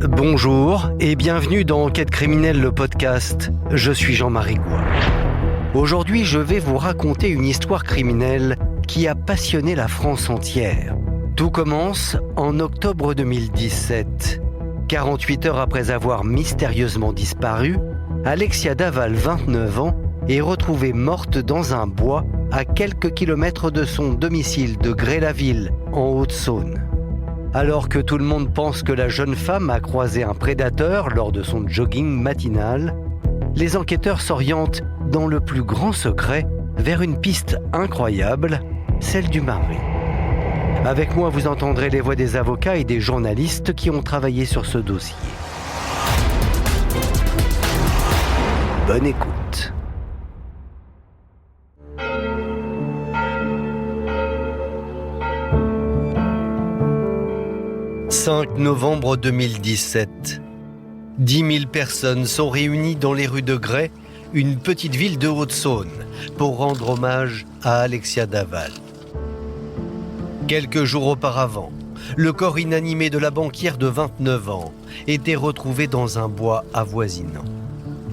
Bonjour et bienvenue dans Enquête criminelle, le podcast. Je suis Jean-Marie Goua. Aujourd'hui, je vais vous raconter une histoire criminelle qui a passionné la France entière. Tout commence en octobre 2017. 48 heures après avoir mystérieusement disparu, Alexia Daval, 29 ans, est retrouvée morte dans un bois à quelques kilomètres de son domicile de Gré-la-Ville, en Haute-Saône. Alors que tout le monde pense que la jeune femme a croisé un prédateur lors de son jogging matinal, les enquêteurs s'orientent dans le plus grand secret vers une piste incroyable, celle du mari. Avec moi, vous entendrez les voix des avocats et des journalistes qui ont travaillé sur ce dossier. Bonne écoute. 5 novembre 2017. 10 000 personnes sont réunies dans les rues de Gré, une petite ville de Haute-Saône, pour rendre hommage à Alexia Daval. Quelques jours auparavant, le corps inanimé de la banquière de 29 ans était retrouvé dans un bois avoisinant.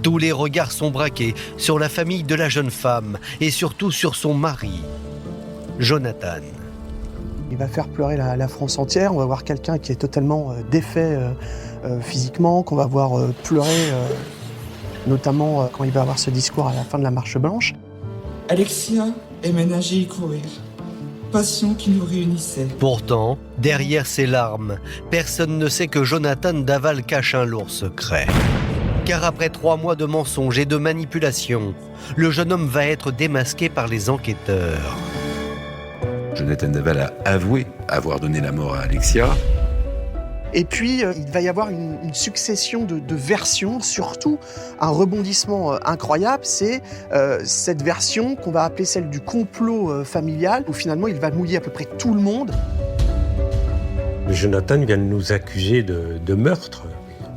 Tous les regards sont braqués sur la famille de la jeune femme et surtout sur son mari, Jonathan. Il va faire pleurer la France entière. On va voir quelqu'un qui est totalement défait physiquement, qu'on va voir pleurer, notamment quand il va avoir ce discours à la fin de la marche blanche. Alexia aimait nager et courir, passion qui nous réunissait. Pourtant, derrière ces larmes, personne ne sait que Jonathan Daval cache un lourd secret. Car après 3 mois de mensonges et de manipulations, le jeune homme va être démasqué par les enquêteurs. Jonathan Daval a avoué avoir donné la mort à Alexia. Et puis, il va y avoir une succession de versions, surtout un rebondissement incroyable, c'est cette version qu'on va appeler celle du complot familial, où finalement il va mouiller à peu près tout le monde. Jonathan vient de nous accuser de meurtre.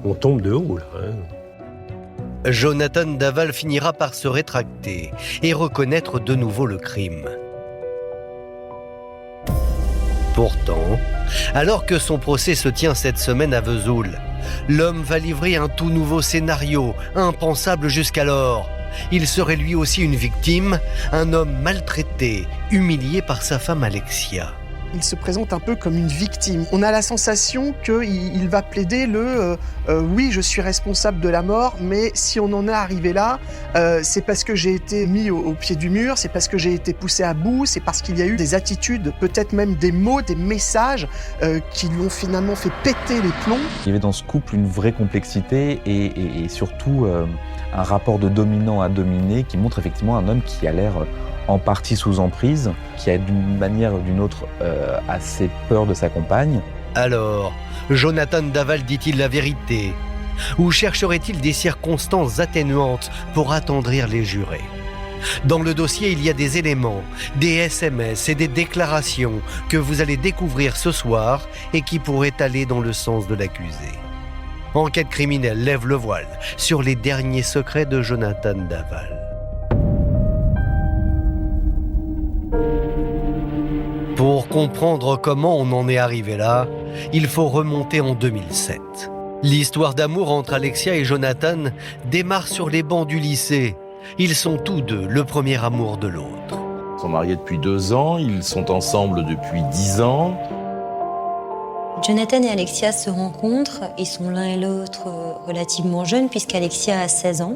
On tombe de haut, là. Jonathan Daval finira par se rétracter et reconnaître de nouveau le crime. Pourtant, alors que son procès se tient cette semaine à Vesoul, l'homme va livrer un tout nouveau scénario, impensable jusqu'alors. Il serait lui aussi une victime, un homme maltraité, humilié par sa femme Alexia. Il se présente un peu comme une victime. On a la sensation qu'il va plaider oui, je suis responsable de la mort, mais si on en est arrivé là, c'est parce que j'ai été mis au pied du mur, c'est parce que j'ai été poussé à bout, c'est parce qu'il y a eu des attitudes, peut-être même des mots, des messages qui lui ont finalement fait péter les plombs. Il y avait dans ce couple une vraie complexité et surtout un rapport de dominant à dominé qui montre effectivement un homme qui a l'air en partie sous emprise, qui a d'une manière ou d'une autre assez peur de sa compagne. Alors, Jonathan Daval dit-il la vérité? Ou chercherait-il des circonstances atténuantes pour attendrir les jurés? Dans le dossier, il y a des éléments, des SMS et des déclarations que vous allez découvrir ce soir et qui pourraient aller dans le sens de l'accusé. Enquête criminelle lève le voile sur les derniers secrets de Jonathan Daval. Pour comprendre comment on en est arrivé là, il faut remonter en 2007. L'histoire d'amour entre Alexia et Jonathan démarre sur les bancs du lycée. Ils sont tous deux le premier amour de l'autre. Ils sont mariés depuis 2 ans, ils sont ensemble depuis 10 ans. Jonathan et Alexia se rencontrent, ils sont l'un et l'autre relativement jeunes puisqu'Alexia a 16 ans.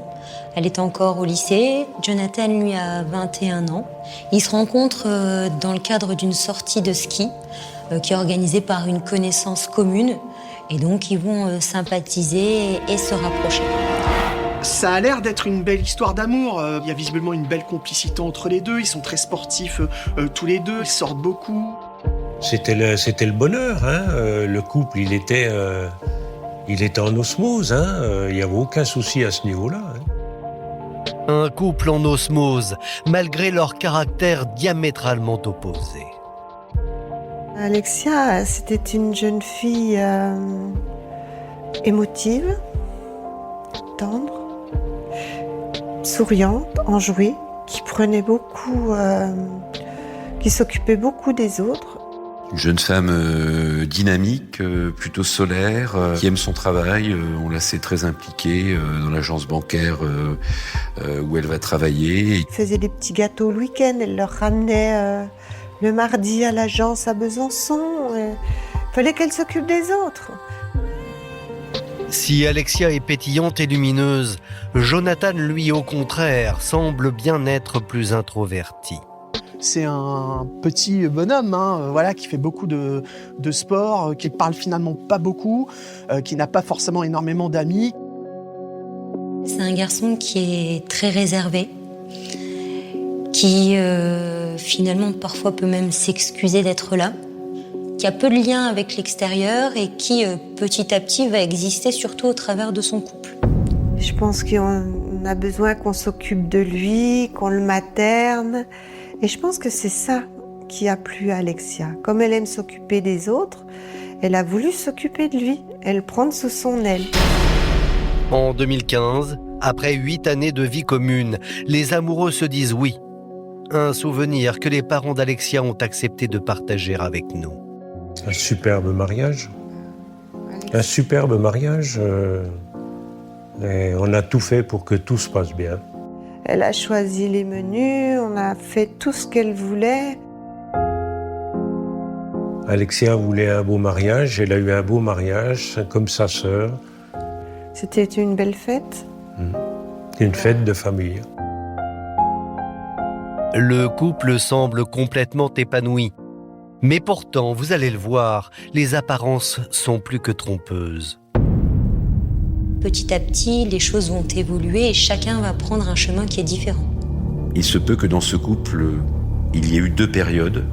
Elle est encore au lycée, Jonathan lui a 21 ans. Ils se rencontrent dans le cadre d'une sortie de ski qui est organisée par une connaissance commune et donc ils vont sympathiser et se rapprocher. Ça a l'air d'être une belle histoire d'amour, il y a visiblement une belle complicité entre les deux, ils sont très sportifs tous les deux, ils sortent beaucoup. C'était le bonheur, hein. Le couple, il était en osmose, hein. Il n'y avait aucun souci à ce niveau-là. Hein. Un couple en osmose, malgré leurs caractères diamétralement opposés. Alexia, c'était une jeune fille émotive, tendre, souriante, enjouée, qui prenait beaucoup, qui s'occupait beaucoup des autres. Une jeune femme dynamique, plutôt solaire, qui aime son travail. On la sait très impliquée dans l'agence bancaire où elle va travailler. Elle faisait des petits gâteaux le week-end, elle leur ramenait le mardi à l'agence à Besançon. Il fallait qu'elle s'occupe des autres. Si Alexia est pétillante et lumineuse, Jonathan, lui, au contraire, semble bien être plus introverti. C'est un petit bonhomme qui fait beaucoup de sport, qui parle finalement pas beaucoup, qui n'a pas forcément énormément d'amis. C'est un garçon qui est très réservé, qui finalement parfois peut même s'excuser d'être là, qui a peu de lien avec l'extérieur et qui petit à petit va exister surtout au travers de son couple. Je pense qu'on a besoin qu'on s'occupe de lui, qu'on le materne. Et je pense que c'est ça qui a plu à Alexia. Comme elle aime s'occuper des autres, elle a voulu s'occuper de lui, elle le prendre sous son aile. En 2015, après 8 années de vie commune, les amoureux se disent oui. Un souvenir que les parents d'Alexia ont accepté de partager avec nous. Un superbe mariage. Un superbe mariage. Et on a tout fait pour que tout se passe bien. Elle a choisi les menus, on a fait tout ce qu'elle voulait. Alexia voulait un beau mariage, elle a eu un beau mariage, comme sa sœur. C'était une belle fête. Une fête de famille. Le couple semble complètement épanoui. Mais pourtant, vous allez le voir, les apparences sont plus que trompeuses. Petit à petit, les choses vont évoluer et chacun va prendre un chemin qui est différent. Il se peut que dans ce couple, il y ait eu 2 périodes.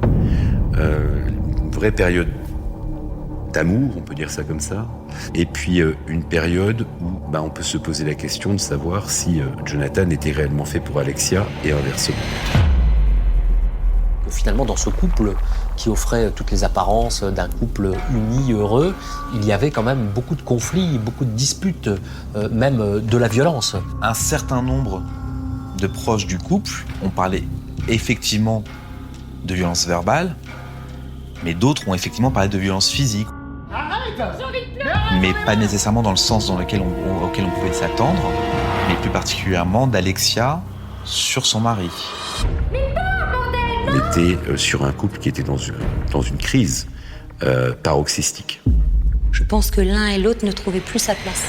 Une vraie période d'amour, on peut dire ça comme ça. Et puis une période où on peut se poser la question de savoir si Jonathan était réellement fait pour Alexia et inversement. Finalement, dans ce couple qui offrait toutes les apparences d'un couple uni, heureux, il y avait quand même beaucoup de conflits, beaucoup de disputes, même de la violence. Un certain nombre de proches du couple ont parlé effectivement de violence verbale, mais d'autres ont effectivement parlé de violence physique. Mais pas nécessairement dans le sens auquel on pouvait s'attendre, mais plus particulièrement d'Alexia sur son mari. On était sur un couple qui était dans une crise paroxystique. Je pense que l'un et l'autre ne trouvaient plus sa place.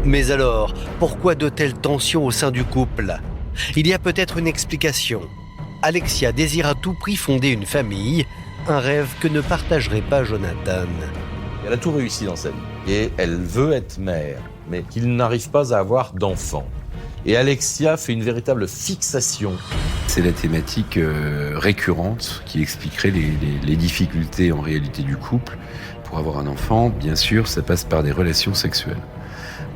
Mais alors, pourquoi de telles tensions au sein du couple ? Il y a peut-être une explication. Alexia désire à tout prix fonder une famille, un rêve que ne partagerait pas Jonathan. Elle a tout réussi dans sa vie et elle veut être mère, mais qu'il n'arrive pas à avoir d'enfant. Et Alexia fait une véritable fixation. C'est la thématique récurrente qui expliquerait les difficultés en réalité du couple. Pour avoir un enfant, bien sûr, ça passe par des relations sexuelles.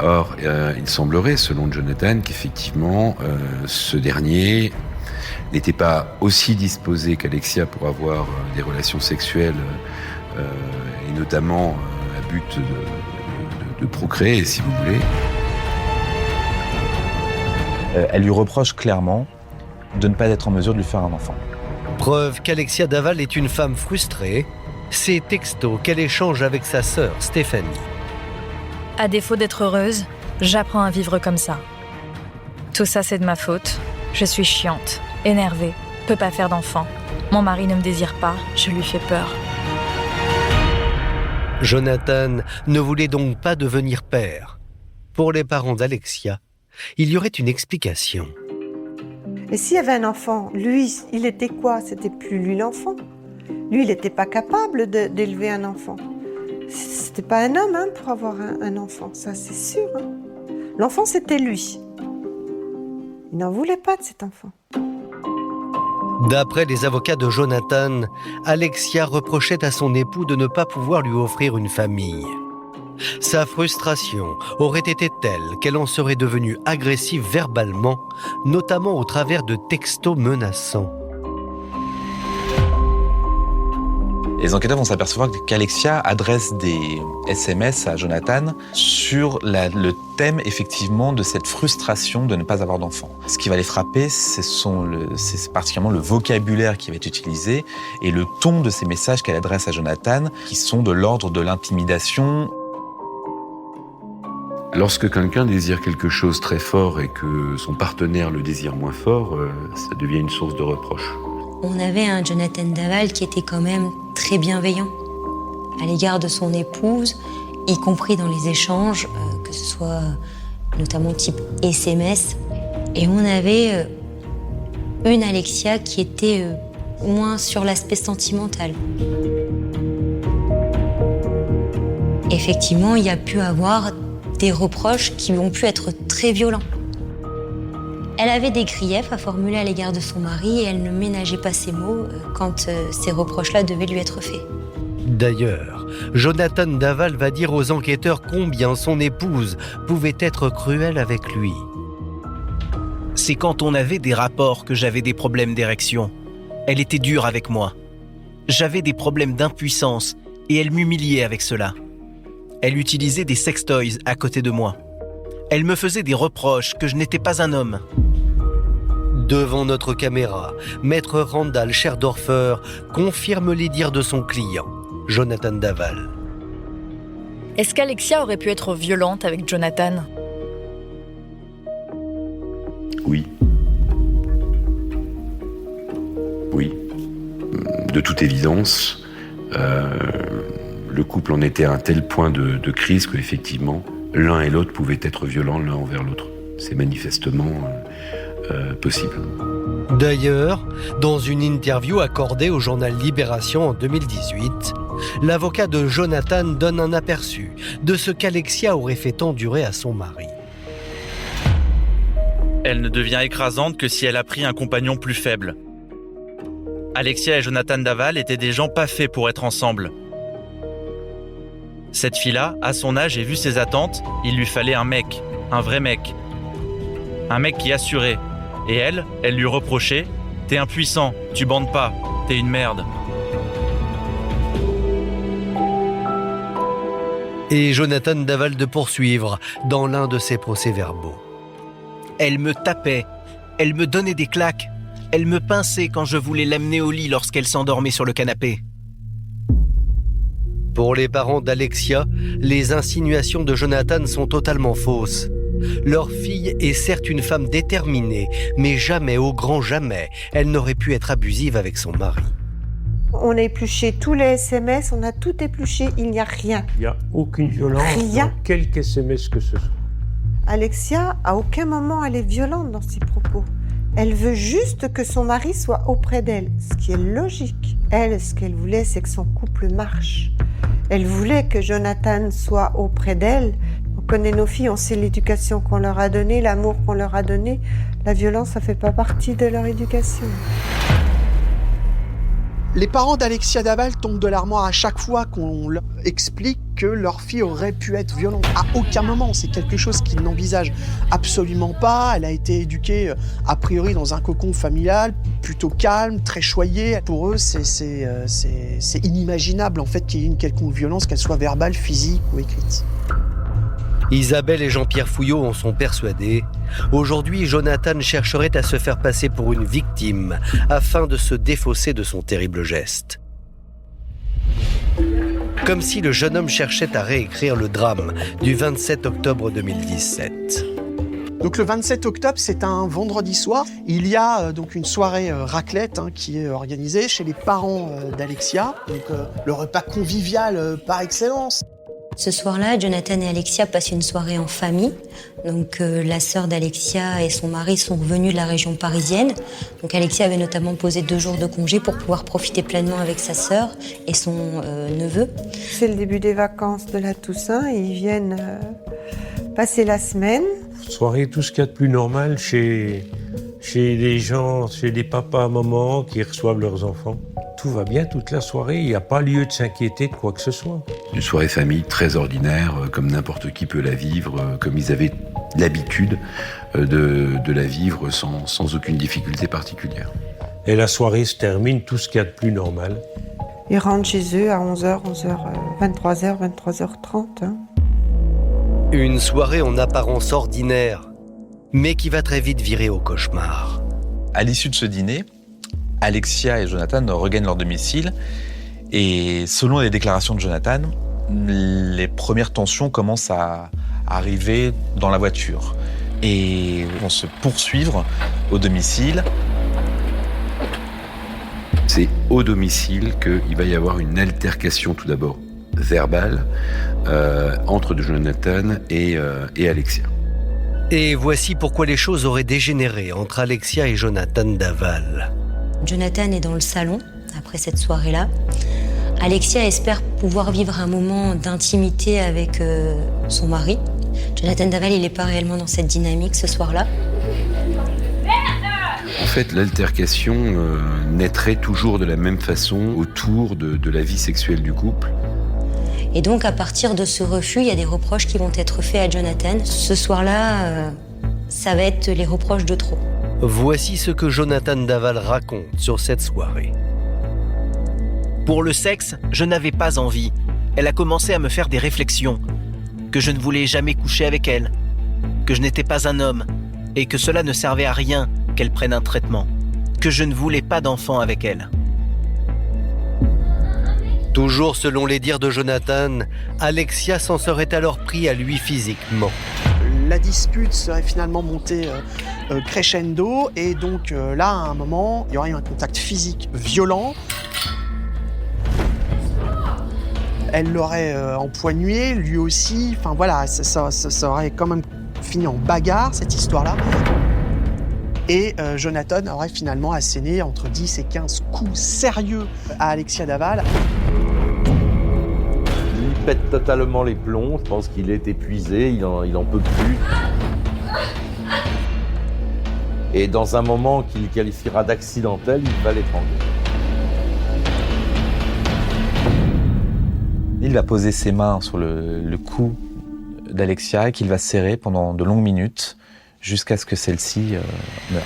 Or, il semblerait, selon Jonathan, qu'effectivement, ce dernier n'était pas aussi disposé qu'Alexia pour avoir des relations sexuelles, et notamment à but de procréer, si vous voulez. Elle lui reproche clairement de ne pas être en mesure de lui faire un enfant. Preuve qu'Alexia Daval est une femme frustrée, ces textos qu'elle échange avec sa sœur Stéphanie. À défaut d'être heureuse, j'apprends à vivre comme ça. Tout ça, c'est de ma faute. Je suis chiante, énervée, peux pas faire d'enfant. Mon mari ne me désire pas, je lui fais peur. Jonathan ne voulait donc pas devenir père. Pour les parents d'Alexia, il y aurait une explication. Et s'il y avait un enfant, lui, il était quoi ? C'était plus lui l'enfant. Lui, il n'était pas capable d'élever un enfant. C'était pas un homme pour avoir un enfant, ça c'est sûr. L'enfant, c'était lui. Il n'en voulait pas de cet enfant. D'après les avocats de Jonathan, Alexia reprochait à son époux de ne pas pouvoir lui offrir une famille. Sa frustration aurait été telle qu'elle en serait devenue agressive verbalement, notamment au travers de textos menaçants. Les enquêteurs vont s'apercevoir qu'Alexia adresse des SMS à Jonathan sur le thème effectivement de cette frustration de ne pas avoir d'enfant. Ce qui va les frapper, c'est particulièrement le vocabulaire qui va être utilisé et le ton de ces messages qu'elle adresse à Jonathan, qui sont de l'ordre de l'intimidation. Lorsque quelqu'un désire quelque chose très fort et que son partenaire le désire moins fort, ça devient une source de reproche. On avait un Jonathan Daval qui était quand même très bienveillant à l'égard de son épouse, y compris dans les échanges, que ce soit notamment type SMS. Et on avait une Alexia qui était moins sur l'aspect sentimental. Effectivement, il y a pu avoir des reproches qui ont pu être très violents. Elle avait des griefs à formuler à l'égard de son mari et elle ne ménageait pas ses mots quand ces reproches-là devaient lui être faits. D'ailleurs, Jonathan Daval va dire aux enquêteurs combien son épouse pouvait être cruelle avec lui. C'est quand on avait des rapports que j'avais des problèmes d'érection. Elle était dure avec moi. J'avais des problèmes d'impuissance et elle m'humiliait avec cela. Elle utilisait des sextoys à côté de moi. Elle me faisait des reproches que je n'étais pas un homme. Devant notre caméra, Maître Randall Scherdorfer confirme les dires de son client, Jonathan Daval. Est-ce qu'Alexia aurait pu être violente avec Jonathan ? Oui. Oui. De toute évidence, le couple en était à un tel point de crise qu'effectivement, l'un et l'autre pouvaient être violents l'un envers l'autre. C'est manifestement possible. D'ailleurs, dans une interview accordée au journal Libération en 2018, l'avocat de Jonathan donne un aperçu de ce qu'Alexia aurait fait endurer à son mari. Elle ne devient écrasante que si elle a pris un compagnon plus faible. Alexia et Jonathan Daval étaient des gens pas faits pour être ensemble. Cette fille-là, à son âge et vu ses attentes, il lui fallait un mec, un vrai mec. Un mec qui assurait. Et elle lui reprochait « T'es impuissant, tu bandes pas, t'es une merde ». Et Jonathan Daval de poursuivre dans l'un de ses procès-verbaux. Elle me tapait, elle me donnait des claques, elle me pinçait quand je voulais l'amener au lit lorsqu'elle s'endormait sur le canapé. Pour les parents d'Alexia, les insinuations de Jonathan sont totalement fausses. Leur fille est certes une femme déterminée, mais jamais, au grand jamais, elle n'aurait pu être abusive avec son mari. On a épluché tous les SMS, on a tout épluché, il n'y a rien. Il n'y a aucune violence dans quelque SMS que ce soit. Alexia, à aucun moment, elle est violente dans ses propos. Elle veut juste que son mari soit auprès d'elle, ce qui est logique. Elle, ce qu'elle voulait, c'est que son couple marche. Elle voulait que Jonathan soit auprès d'elle. On connaît nos filles, on sait l'éducation qu'on leur a donnée, l'amour qu'on leur a donné. La violence, ça ne fait pas partie de leur éducation. Les parents d'Alexia Daval tombent de l'armoire à chaque fois qu'on leur explique que leur fille aurait pu être violente. À aucun moment, c'est quelque chose qu'ils n'envisagent absolument pas. Elle a été éduquée a priori dans un cocon familial, plutôt calme, très choyée. Pour eux, c'est inimaginable en fait qu'il y ait une quelconque violence, qu'elle soit verbale, physique ou écrite. Isabelle et Jean-Pierre Fouillot en sont persuadés. Aujourd'hui, Jonathan chercherait à se faire passer pour une victime afin de se défausser de son terrible geste. Comme si le jeune homme cherchait à réécrire le drame du 27 octobre 2017. Donc le 27 octobre, c'est un vendredi soir. Il y a donc une soirée raclette qui est organisée chez les parents d'Alexia. Donc le repas convivial par excellence. Ce soir-là, Jonathan et Alexia passent une soirée en famille. Donc la sœur d'Alexia et son mari sont revenus de la région parisienne. Donc Alexia avait notamment posé 2 jours de congé pour pouvoir profiter pleinement avec sa sœur et son neveu. C'est le début des vacances de la Toussaint. Ils viennent passer la semaine. Soirée, tout ce qu'il y a de plus normal chez des gens, chez des papas, mamans qui reçoivent leurs enfants. Tout va bien toute la soirée, il n'y a pas lieu de s'inquiéter de quoi que ce soit. Une soirée famille très ordinaire, comme n'importe qui peut la vivre, comme ils avaient l'habitude de la vivre sans aucune difficulté particulière. Et la soirée se termine, tout ce qu'il y a de plus normal. Ils rentrent chez eux à 11h, 23h, 23h30. Hein. Une soirée en apparence ordinaire, mais qui va très vite virer au cauchemar. À l'issue de ce dîner, Alexia et Jonathan regagnent leur domicile et selon les déclarations de Jonathan, les premières tensions commencent à arriver dans la voiture et vont se poursuivre au domicile. C'est au domicile qu'il va y avoir une altercation tout d'abord verbale entre Jonathan et Alexia. Et voici pourquoi les choses auraient dégénéré entre Alexia et Jonathan Daval. Jonathan est dans le salon, après cette soirée-là. Alexia espère pouvoir vivre un moment d'intimité avec son mari. Jonathan Daval, il n'est pas réellement dans cette dynamique ce soir-là. En fait, l'altercation naîtrait toujours de la même façon autour de la vie sexuelle du couple. Et donc, à partir de ce refus, il y a des reproches qui vont être faits à Jonathan. Ce soir-là, ça va être les reproches de trop. Voici ce que Jonathan Daval raconte sur cette soirée. Pour le sexe, je n'avais pas envie. Elle a commencé à me faire des réflexions. Que je ne voulais jamais coucher avec elle. Que je n'étais pas un homme. Et que cela ne servait à rien qu'elle prenne un traitement. Que je ne voulais pas d'enfant avec elle. Toujours selon les dires de Jonathan, Alexia s'en serait alors pris à lui physiquement. La dispute serait finalement montée crescendo et donc là, à un moment, il y aurait eu un contact physique violent. Elle l'aurait empoigné, lui aussi. Enfin voilà, ça aurait quand même fini en bagarre, cette histoire-là. Et Jonathan aurait finalement asséné entre 10 et 15 coups sérieux à Alexia Daval. Il pète totalement les plombs, je pense qu'il est épuisé, il en peut plus. Et dans un moment qu'il qualifiera d'accidentel, il va l'étrangler. Il va poser ses mains sur le cou d'Alexia et qu'il va serrer pendant de longues minutes jusqu'à ce que celle-ci meure.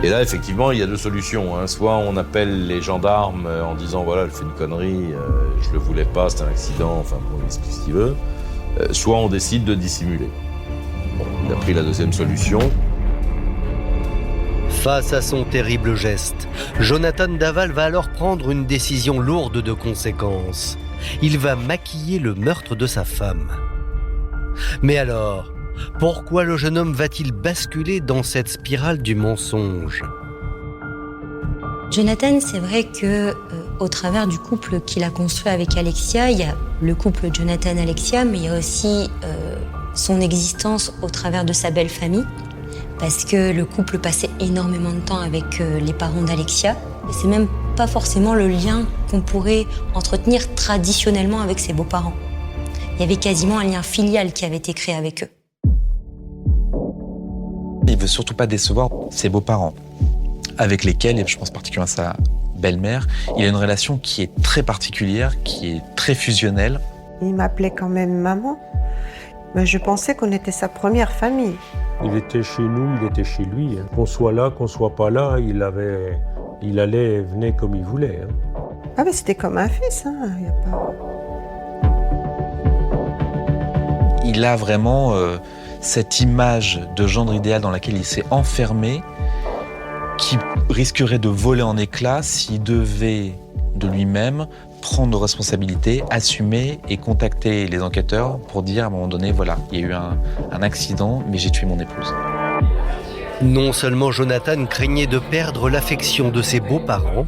Et là, effectivement, il y a deux solutions. Hein. Soit on appelle les gendarmes en disant voilà, elle fait une connerie, je le voulais pas, c'est un accident, enfin bon, il explique ce qu'il veut. Soit on décide de dissimuler. Bon, il a pris la deuxième solution. Face à son terrible geste, Jonathan Daval va alors prendre une décision lourde de conséquences. Il va maquiller le meurtre de sa femme. Mais alors, pourquoi le jeune homme va-t-il basculer dans cette spirale du mensonge ? Jonathan, c'est vrai que au travers du couple qu'il a construit avec Alexia, il y a le couple Jonathan-Alexia, mais il y a aussi son existence au travers de sa belle famille, parce que le couple passait énormément de temps avec les parents d'Alexia. Et c'est même pas forcément le lien qu'on pourrait entretenir traditionnellement avec ses beaux-parents. Il y avait quasiment un lien filial qui avait été créé avec eux. Il veut surtout pas décevoir ses beaux-parents, avec lesquels, et je pense particulièrement à sa belle-mère, il a une relation qui est très particulière, qui est très fusionnelle. Il m'appelait quand même maman. Mais je pensais qu'on était sa première famille. Il était chez nous, il était chez lui. Qu'on soit là, qu'on soit pas là, il allait et venait comme il voulait. Ah mais c'était comme un fils, hein. Y a pas... Il a vraiment cette image de gendre idéal dans laquelle il s'est enfermé, qui risquerait de voler en éclats s'il devait de lui-même prendre nos responsabilités, assumer et contacter les enquêteurs pour dire à un moment donné, voilà, il y a eu un accident, mais j'ai tué mon épouse. Non seulement Jonathan craignait de perdre l'affection de ses beaux-parents,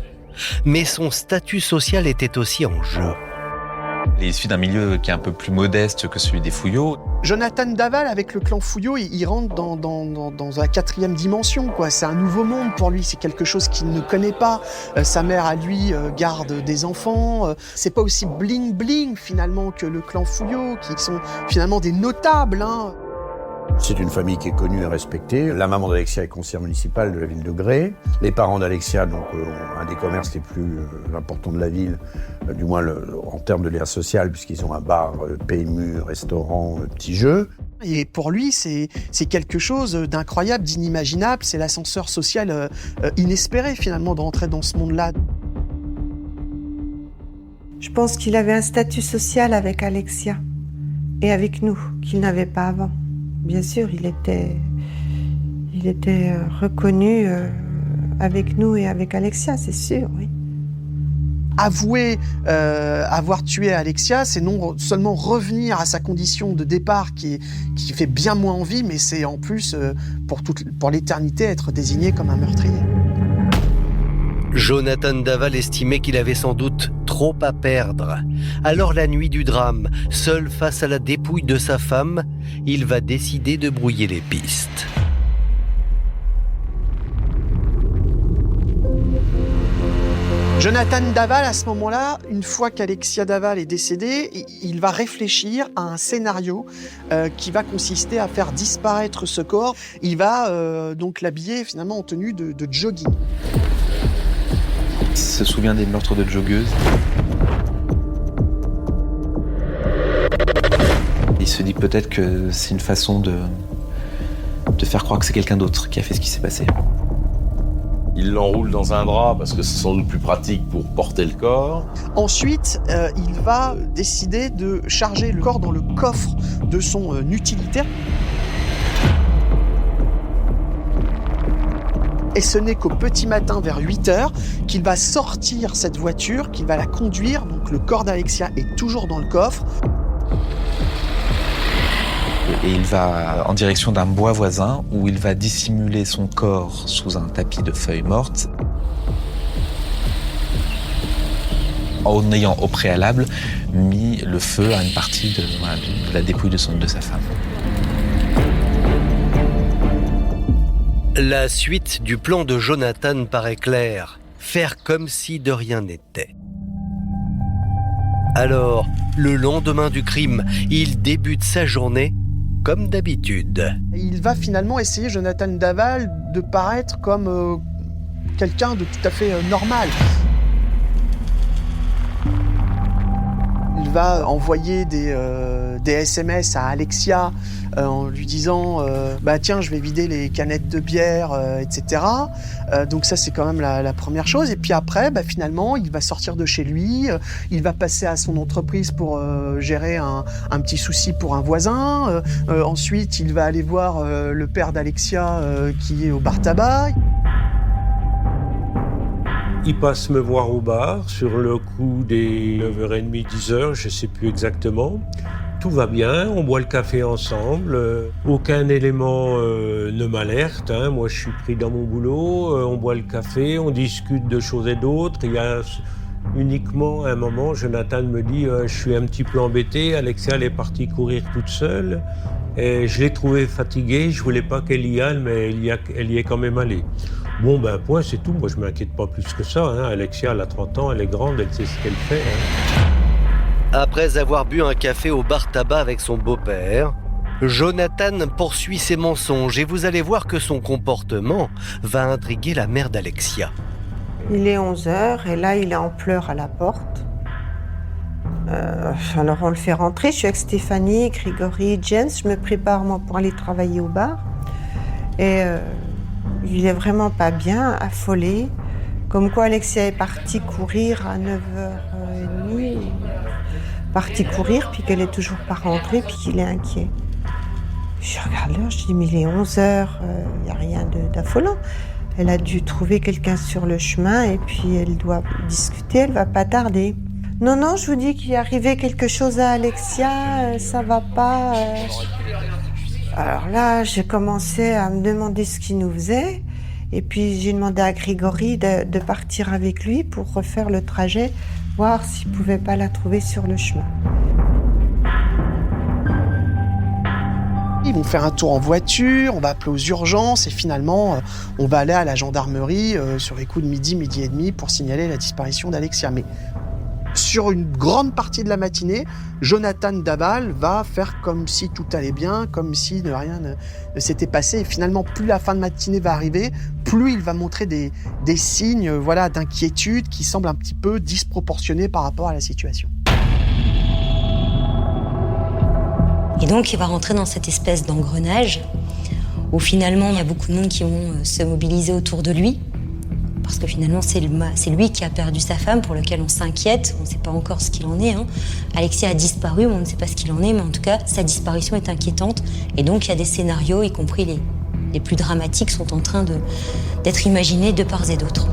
mais son statut social était aussi en jeu. Il est issu d'un milieu qui est un peu plus modeste que celui des Fouillot. Jonathan Daval, avec le clan Fouillot, il rentre dans la 4e dimension, quoi. C'est un nouveau monde pour lui, c'est quelque chose qu'il ne connaît pas. Sa mère, à lui, garde des enfants. C'est pas aussi bling-bling, finalement, que le clan Fouillot, qui sont finalement des notables, hein. C'est une famille qui est connue et respectée. La maman d'Alexia est conseillère municipale de la ville de Grès. Les parents d'Alexia, donc un des commerces les plus importants de la ville, du moins en termes de lien social, puisqu'ils ont un bar, PMU, restaurant, petits jeux. Et pour lui, c'est quelque chose d'incroyable, d'inimaginable. C'est l'ascenseur social inespéré, finalement, de rentrer dans ce monde-là. Je pense qu'il avait un statut social avec Alexia et avec nous, qu'il n'avait pas avant. Bien sûr, il était reconnu avec nous et avec Alexia, c'est sûr, oui. Avouer avoir tué Alexia, c'est non seulement revenir à sa condition de départ qui fait bien moins envie, mais c'est en plus, pour l'éternité, être désigné comme un meurtrier. Jonathan Daval estimait qu'il avait sans doute trop à perdre. Alors la nuit du drame, seul face à la dépouille de sa femme, il va décider de brouiller les pistes. Jonathan Daval, à ce moment-là, une fois qu'Alexia Daval est décédée, il va réfléchir à un scénario qui va consister à faire disparaître ce corps. Il va donc l'habiller finalement en tenue de jogging. Il se souvient des meurtres de joggeuses. Il se dit peut-être que c'est une façon de faire croire que c'est quelqu'un d'autre qui a fait ce qui s'est passé. Il l'enroule dans un drap parce que c'est sans doute plus pratique pour porter le corps. Ensuite, il va décider de charger le corps dans le coffre de son utilitaire. Et ce n'est qu'au petit matin, vers 8h, qu'il va sortir cette voiture, qu'il va la conduire. Donc le corps d'Alexia est toujours dans le coffre. Et il va en direction d'un bois voisin où il va dissimuler son corps sous un tapis de feuilles mortes en ayant au préalable mis le feu à une partie de la dépouille de sa femme. La suite du plan de Jonathan paraît claire. Faire comme si de rien n'était. Alors, le lendemain du crime, il débute sa journée comme d'habitude. Il va finalement essayer, Jonathan Daval, de paraître comme quelqu'un de tout à fait normal. Il va envoyer des SMS à Alexia en lui disant tiens, je vais vider les canettes de bière, etc. Donc ça, c'est quand même la première chose. Et puis après, finalement, il va sortir de chez lui, il va passer à son entreprise pour gérer un petit souci pour un voisin. Ensuite, il va aller voir le père d'Alexia qui est au bar tabac. Il passe me voir au bar sur le coup des 9h30, 10h, je ne sais plus exactement. Tout va bien, on boit le café ensemble, aucun élément ne m'alerte. Moi, je suis pris dans mon boulot, on boit le café, on discute de choses et d'autres. Il y a uniquement un moment, Jonathan me dit je suis un petit peu embêté, Alexia elle est partie courir toute seule. Et je l'ai trouvée fatiguée, je ne voulais pas qu'elle y aille, mais elle y est quand même allée. Bon, point, c'est tout. Moi, je ne m'inquiète pas plus que ça. Alexia, elle a 30 ans, elle est grande, elle sait ce qu'elle fait. Après avoir bu un café au bar tabac avec son beau-père, Jonathan poursuit ses mensonges et vous allez voir que son comportement va intriguer la mère d'Alexia. Il est 11h et là, il est en pleurs à la porte. Alors, on le fait rentrer. Je suis avec Stéphanie, Grégory, James. Je me prépare, moi, pour aller travailler au bar. Et il est vraiment pas bien, affolé. Comme quoi, Alexia est partie courir à 9h30. Partie courir, puis qu'elle est toujours pas rentrée, puis qu'il est inquiet. Je regarde l'heure, je dis, mais il est 11h, il n'y a rien d'affolant. Elle a dû trouver quelqu'un sur le chemin, et puis elle doit discuter, elle va pas tarder. Non, je vous dis qu'il est arrivé quelque chose à Alexia, ça va pas. Alors là, j'ai commencé à me demander ce qu'il nous faisait, et puis j'ai demandé à Grégory de partir avec lui pour refaire le trajet, voir s'il pouvait pas la trouver sur le chemin. Ils vont faire un tour en voiture, on va appeler aux urgences et finalement on va aller à la gendarmerie sur les coups de midi et demi pour signaler la disparition d'Alexia. Mais sur une grande partie de la matinée, Jonathan Daval va faire comme si tout allait bien, comme si rien ne s'était passé. Et finalement, plus la fin de matinée va arriver, plus il va montrer des signes d'inquiétude qui semblent un petit peu disproportionnés par rapport à la situation. Et donc il va rentrer dans cette espèce d'engrenage où finalement il y a beaucoup de monde qui vont se mobiliser autour de lui. Parce que finalement, c'est lui qui a perdu sa femme, pour lequel on s'inquiète. On ne sait pas encore ce qu'il en est. Alexia a disparu, on ne sait pas ce qu'il en est, mais en tout cas, sa disparition est inquiétante. Et donc, il y a des scénarios, y compris les plus dramatiques, sont en train d'être imaginés de part et d'autre.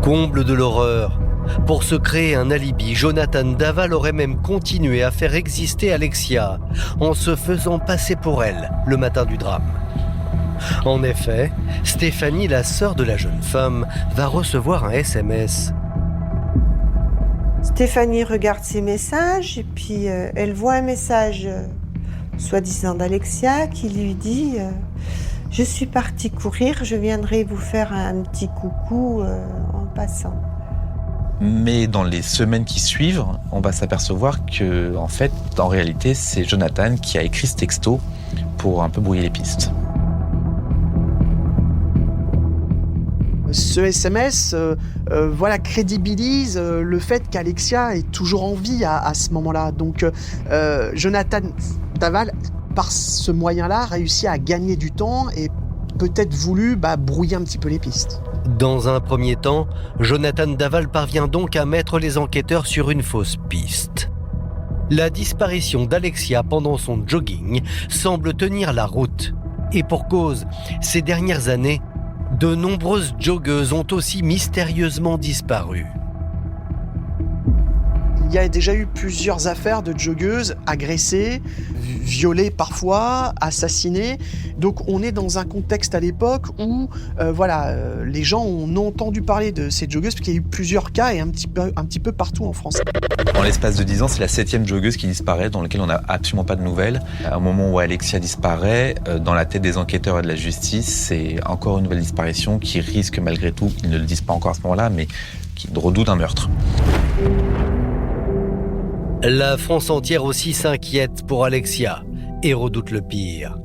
Comble de l'horreur. Pour se créer un alibi, Jonathan Daval aurait même continué à faire exister Alexia, en se faisant passer pour elle le matin du drame. En effet, Stéphanie, la sœur de la jeune femme, va recevoir un SMS. Stéphanie regarde ses messages et puis elle voit un message soi-disant d'Alexia qui lui dit « Je suis partie courir, je viendrai vous faire un petit coucou en passant. » Mais dans les semaines qui suivent, on va s'apercevoir que, en réalité, c'est Jonathan qui a écrit ce texto pour un peu brouiller les pistes. Ce SMS crédibilise le fait qu'Alexia est toujours en vie à ce moment-là. Donc Jonathan Daval, par ce moyen-là, réussit à gagner du temps et peut-être voulu brouiller un petit peu les pistes. Dans un premier temps, Jonathan Daval parvient donc à mettre les enquêteurs sur une fausse piste. La disparition d'Alexia pendant son jogging semble tenir la route. Et pour cause, ces dernières années, de nombreuses joggeuses ont aussi mystérieusement disparu. Il y a déjà eu plusieurs affaires de joggeuses agressées, violées parfois, assassinées. Donc on est dans un contexte à l'époque où les gens ont entendu parler de ces joggeuses parce qu'il y a eu plusieurs cas et un petit peu partout en France. En l'espace de 10 ans, c'est la 7e joggeuse qui disparaît, dans laquelle on n'a absolument pas de nouvelles. Au moment où Alexia disparaît, dans la tête des enquêteurs et de la justice, c'est encore une nouvelle disparition qui risque malgré tout, qu'ils ne le disent pas encore à ce moment-là, mais qui redoute un meurtre. La France entière aussi s'inquiète pour Alexia et redoute le pire.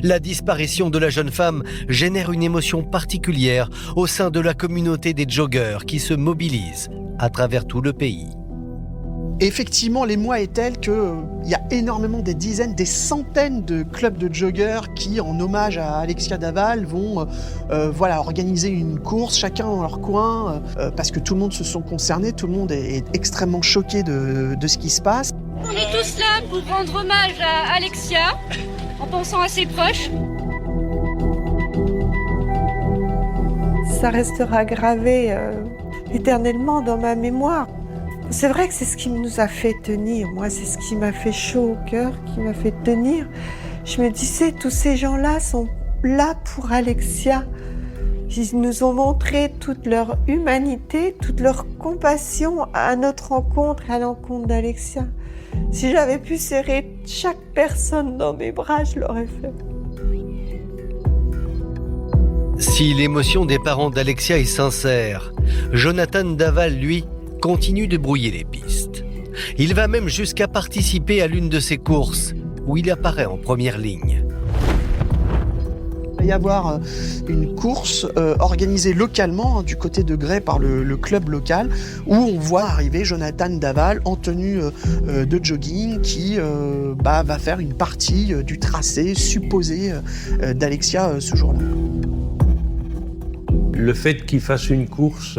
La disparition de la jeune femme génère une émotion particulière au sein de la communauté des joggeurs qui se mobilisent à travers tout le pays. Effectivement, l'émoi est tel qu'il y a énormément, des dizaines, des centaines de clubs de joggeurs qui, en hommage à Alexia Daval, vont organiser une course, chacun dans leur coin, parce que tout le monde se sent concerné, tout le monde est extrêmement choqué de ce qui se passe. On est tous là pour rendre hommage à Alexia, en pensant à ses proches. Ça restera gravé éternellement dans ma mémoire. C'est vrai que c'est ce qui nous a fait tenir. Moi, c'est ce qui m'a fait chaud au cœur, qui m'a fait tenir. Je me disais, tous ces gens-là sont là pour Alexia. Ils nous ont montré toute leur humanité, toute leur compassion à notre rencontre, à l'encontre d'Alexia. Si j'avais pu serrer chaque personne dans mes bras, je l'aurais fait. Si l'émotion des parents d'Alexia est sincère, Jonathan Daval, lui, continue de brouiller les pistes. Il va même jusqu'à participer à l'une de ses courses, où il apparaît en première ligne. Il va y avoir une course organisée localement du côté de Gray par le club local, où on voit arriver Jonathan Daval en tenue de jogging qui va faire une partie du tracé supposé d'Alexia ce jour-là. Le fait qu'il fasse une course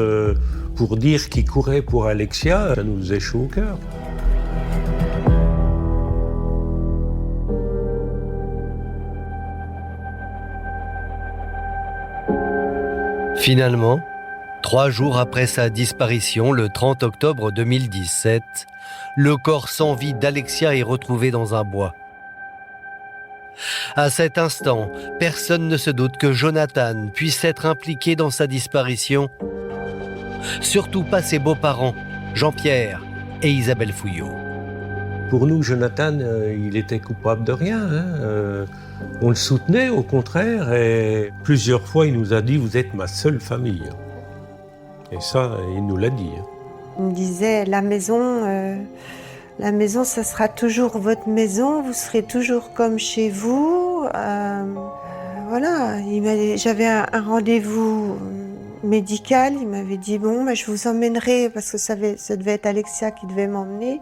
pour dire qu'il courait pour Alexia, ça nous faisait chaud au cœur. Finalement, 3 jours après sa disparition, le 30 octobre 2017, le corps sans vie d'Alexia est retrouvé dans un bois. À cet instant, personne ne se doute que Jonathan puisse être impliqué dans sa disparition. Surtout pas ses beaux-parents, Jean-Pierre et Isabelle Fouillot. Pour nous, Jonathan, il était coupable de rien. On le soutenait, au contraire, et plusieurs fois, il nous a dit « Vous êtes ma seule famille ». Et ça, il nous l'a dit. Il me disait « La maison, ça sera toujours votre maison, vous serez toujours comme chez vous. » J'avais un rendez-vous médical, il m'avait dit bon, je vous emmènerai, parce que ça devait être Alexia qui devait m'emmener.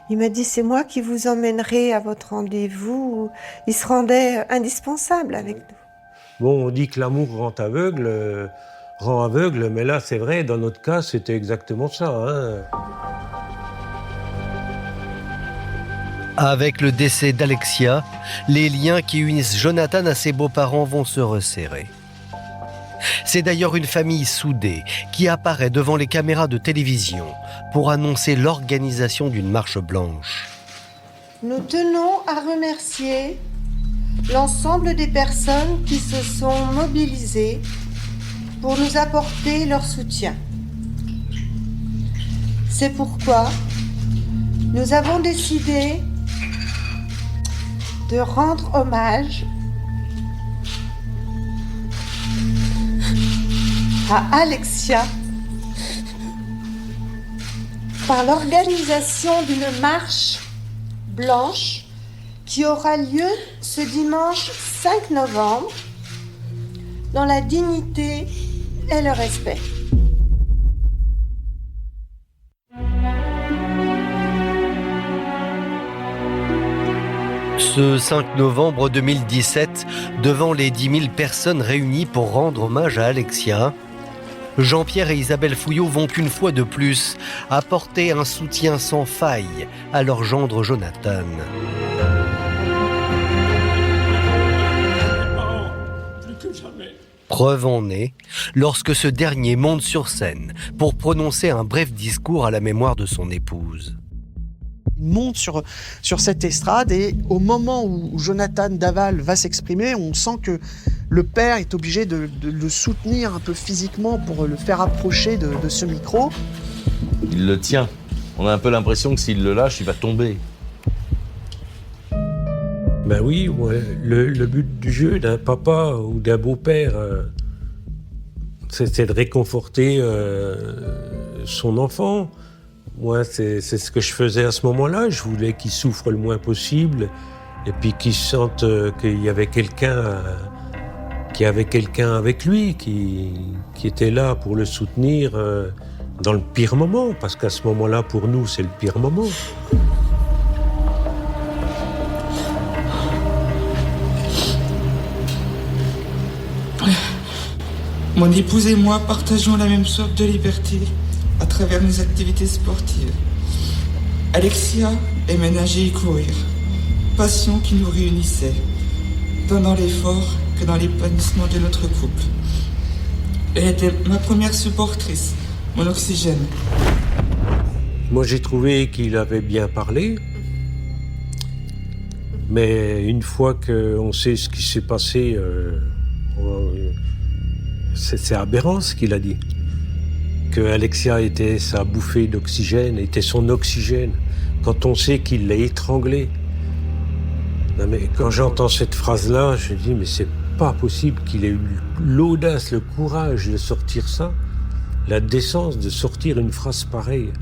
Il m'a dit c'est moi qui vous emmènerai à votre rendez-vous. Il se rendait indispensable avec nous. Bon, on dit que l'amour rend aveugle, mais là c'est vrai, dans notre cas c'était exactement ça. Hein. Avec le décès d'Alexia, les liens qui unissent Jonathan à ses beaux-parents vont se resserrer. C'est d'ailleurs une famille soudée qui apparaît devant les caméras de télévision pour annoncer l'organisation d'une marche blanche. Nous tenons à remercier l'ensemble des personnes qui se sont mobilisées pour nous apporter leur soutien. C'est pourquoi nous avons décidé de rendre hommage à Alexia par l'organisation d'une marche blanche qui aura lieu ce dimanche 5 novembre dans la dignité et le respect. Ce 5 novembre 2017, devant les 10 000 personnes réunies pour rendre hommage à Alexia, Jean-Pierre et Isabelle Fouillot vont une fois de plus apporter un soutien sans faille à leur gendre Jonathan. Preuve en est lorsque ce dernier monte sur scène pour prononcer un bref discours à la mémoire de son épouse. Il monte sur cette estrade et au moment où Jonathan Daval va s'exprimer, on sent que le père est obligé de le soutenir un peu physiquement pour le faire approcher de ce micro. Il le tient. On a un peu l'impression que s'il le lâche, il va tomber. Ben oui, ouais. Le but du jeu d'un papa ou d'un beau-père, c'est de réconforter son enfant. Moi, c'est ce que je faisais à ce moment-là. Je voulais qu'il souffre le moins possible et puis qu'il sente qu'il y avait quelqu'un avec lui qui était là pour le soutenir dans le pire moment, parce qu'à ce moment-là, pour nous, c'est le pire moment. Mon épouse et moi partageons la même soif de liberté à travers nos activités sportives. Alexia aimait nager et courir, passion qui nous réunissait, tant dans l'effort que dans l'épanouissement de notre couple. Elle était ma première supportrice, mon oxygène. Moi, j'ai trouvé qu'il avait bien parlé, mais une fois qu'on sait ce qui s'est passé, c'est aberrant ce qu'il a dit. Que Alexia était sa bouffée d'oxygène, était son oxygène, quand on sait qu'il l'a étranglée. Non mais quand j'entends cette phrase-là, je me dis mais c'est pas possible qu'il ait eu l'audace, le courage de sortir ça, la décence de sortir une phrase pareille.